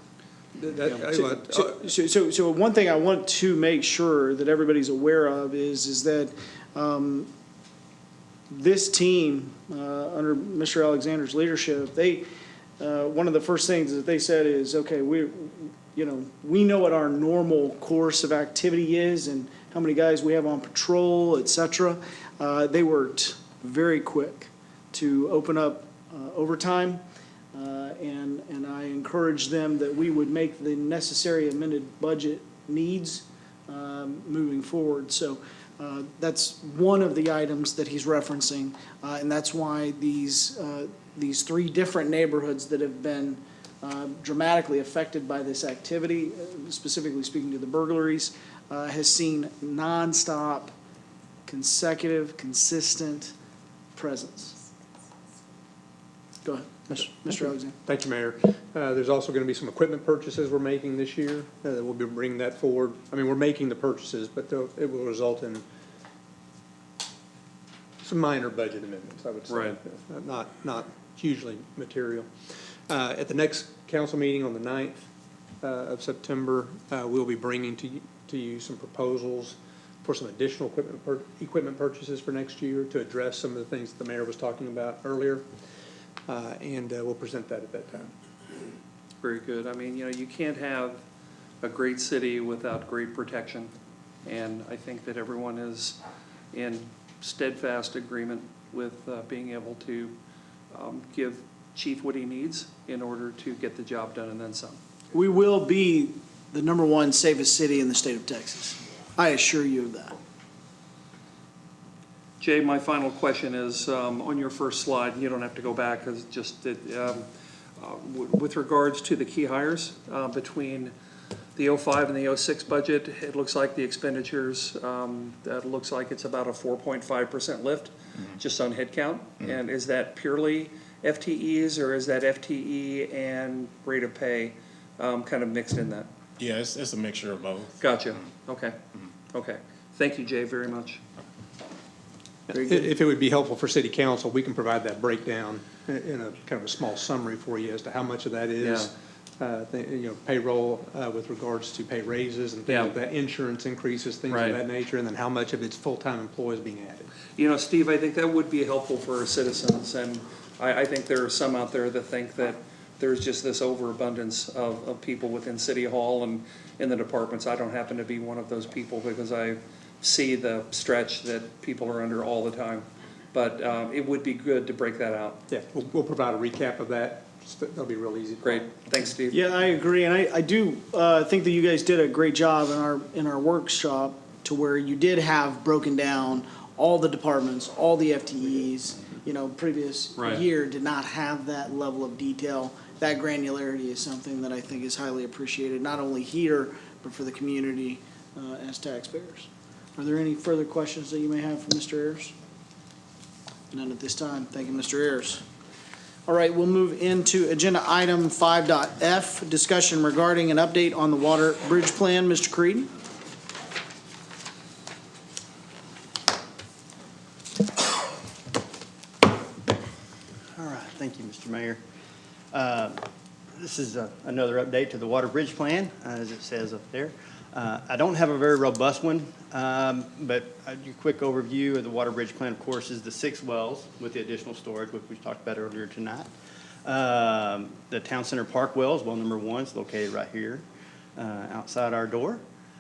So one thing I want to make sure that everybody's aware of is that this team, under Mr. Alexander's leadership, one of the first things that they said is, okay, we know what our normal course of activity is and how many guys we have on patrol, et cetera. They worked very quick to open up overtime. And I encouraged them that we would make the necessary amended budget needs moving forward. So that's one of the items that he's referencing, and that's why these three different neighborhoods that have been dramatically affected by this activity, specifically speaking to the burglaries, has seen nonstop, consecutive, consistent presence. Go ahead. Mr. Alexander. Thank you, Mayor. There's also going to be some equipment purchases we're making this year. We'll be bringing that forward. I mean, we're making the purchases, but it will result in some minor budget amendments, I would say. Right. Not hugely material. At the next council meeting on the 9th of September, we'll be bringing to you some proposals for some additional equipment purchases for next year to address some of the things that the mayor was talking about earlier. And we'll present that at that time. Very good. I mean, you can't have a great city without great protection. And I think that everyone is in steadfast agreement with being able to give Chief what he needs in order to get the job done and then some. We will be the #1 safest city in the state of Texas. I assure you of that. Jay, my final question is on your first slide, and you don't have to go back, because just with regards to the key hires between the 05 and the 06 budget, it looks like the expenditures, that looks like it's about a 4.5% lift just on headcount. And is that purely FTEs, or is that FTE and rate of pay kind of mixed in that? Yeah, it's a mixture of both. Gotcha. Okay. Okay. Thank you, Jay, very much. If it would be helpful for city council, we can provide that breakdown in a kind of a small summary for you as to how much of that is payroll with regards to pay raises and things like that, insurance increases, things of that nature, and then how much of it's full-time employees being added. Steve, I think that would be helpful for our citizens, and I think there are some out there that think that there's just this overabundance of people within City Hall and in the departments. I don't happen to be one of those people, because I see the stretch that people are under all the time. But it would be good to break that out. Yeah, we'll provide a recap of that. That'll be real easy. Great. Thanks, Steve. Yeah, I agree, and I do think that you guys did a great job in our workshop, to where you did have broken down all the departments, all the FTEs. Previous year did not have that level of detail. That granularity is something that I think is highly appreciated, not only here, but for the community as taxpayers. Are there any further questions that you may have for Mr. Ayers? None at this time. Thank you, Mr. Ayers. All right, we'll move into agenda item 5.F, discussion regarding an update on the water bridge plan. Mr. Creed? All right, thank you, Mr. Mayor. This is another update to the water bridge plan, as it says up there. I don't have a very robust one, but a quick overview of the water bridge plan, of course, is the 6 wells with the additional storage, which we talked about earlier tonight. The Town Center Park wells, well number 1 is located right here outside our door.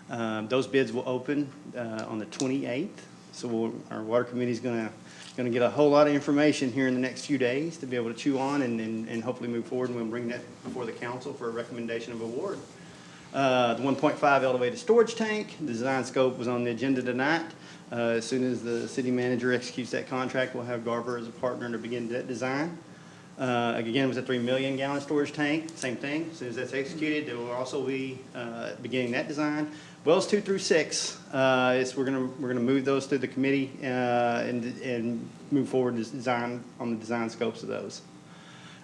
Those bids will open on the 28th. So our water committee is going to get a whole lot of information here in the next few days to be able to chew on and hopefully move forward, and we'll bring that before the council for a recommendation of award. The 1.5 elevated storage tank, the design scope was on the agenda tonight. As soon as the city manager executes that contract, we'll have Garver as a partner to begin that design. Again, it was a 3 million gallon storage tank, same thing. As soon as that's executed, there will also be beginning that design. Wells 2 through 6, we're gonna move those through the committee and move forward to design on the design scopes of those.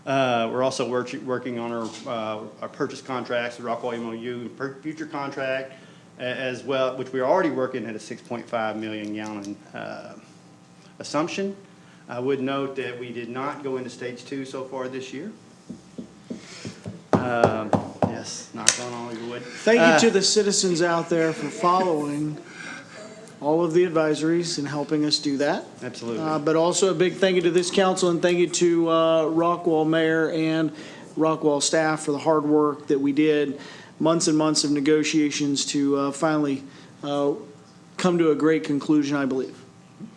We're also working on our purchase contracts, the Rockwall MOU, future contract as well, which we're already working at a 6.5 million gallon assumption. I would note that we did not go into stage 2 so far this year. Yes, knock on all your wood. Thank you to the citizens out there for following all of the advisories and helping us do that. Absolutely. But also a big thank you to this council, and thank you to Rockwall Mayor and Rockwall staff for the hard work that we did, months and months of negotiations to finally come to a great conclusion, I believe.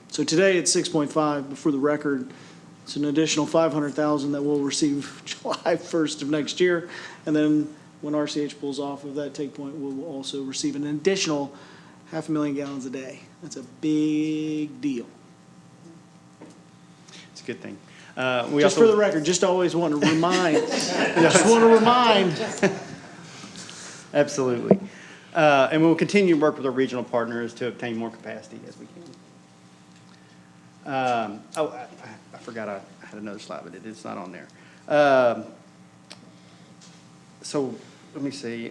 So today it's 6.5, but for the record, it's an additional $500,000 that we'll receive July 1st of next year. And then when RCH pulls off of that take point, we'll also receive an additional 500,000 gallons a day. That's a big deal. It's a good thing. Just for the record, just always want to remind, just want to remind. Absolutely. And we'll continue to work with our regional partners to obtain more capacity as we can. I forgot I had another slide, but it's not on there. So let me see.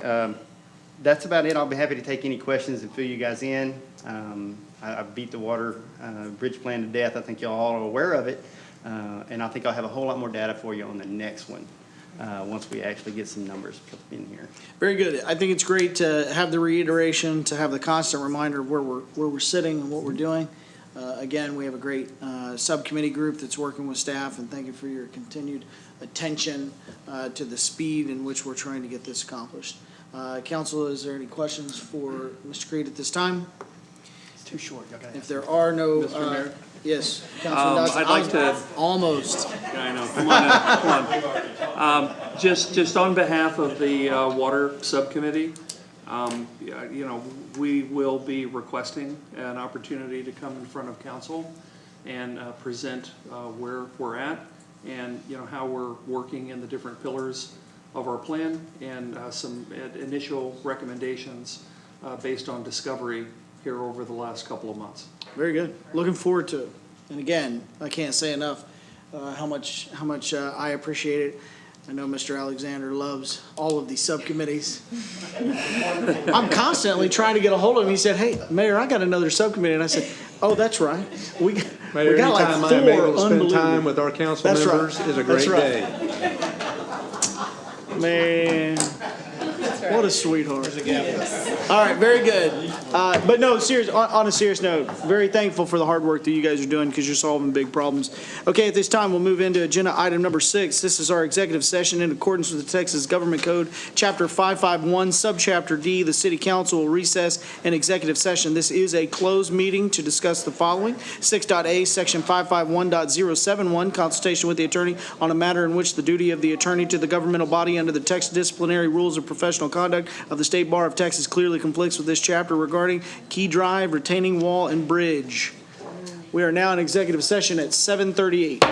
That's about it. I'll be happy to take any questions and fill you guys in. I beat the water bridge plan to death. I think y'all all are aware of it. And I think I'll have a whole lot more data for you on the next one once we actually get some numbers put in here. Very good. I think it's great to have the reiteration, to have the constant reminder of where we're sitting and what we're doing. Again, we have a great subcommittee group that's working with staff, and thank you for your continued attention to the speed in which we're trying to get this accomplished. Council, is there any questions for Mr. Creed at this time? It's too short. Y'all gotta If there are no, Mr. Mayor? yes, Councilman Dodson. I'd like to. Almost. Yeah, I know. Come on in. Come on. Just on behalf of the Water Subcommittee, you know, we will be requesting an opportunity to come in front of council and present where we're at and, you know, how we're working in the different pillars of our plan and some initial recommendations based on discovery here over the last couple of months. Very good. Looking forward to it. And again, I can't say enough how much I appreciate it. I know Mr. Alexander loves all of these subcommittees. I'm constantly trying to get a hold of him. He said, "Hey, Mayor, I got another subcommittee." And I said, "Oh, that's right. We got like anytime 4 I'm able to spend unbelievable." time with our council That's right. members is a That's great right. day. Man, what a sweetheart. All right, very good. But no, serious. On a serious note, very thankful for the hard work that you guys are doing because you're solving big problems. Okay, at this time, we'll move into agenda item number 6. This is our executive session in accordance with the Texas Government Code, Chapter 551, Subchapter D. The City Council will recess an executive session. This is a closed meeting to discuss the following: 6.A, Section 551.071, consultation with the attorney on a matter in which the duty of the attorney to the governmental body under the Texas Disciplinary Rules of Professional Conduct of the State Bar of Texas clearly conflicts with this chapter regarding key drive, retaining wall, and bridge. We are now in executive session at 7:38.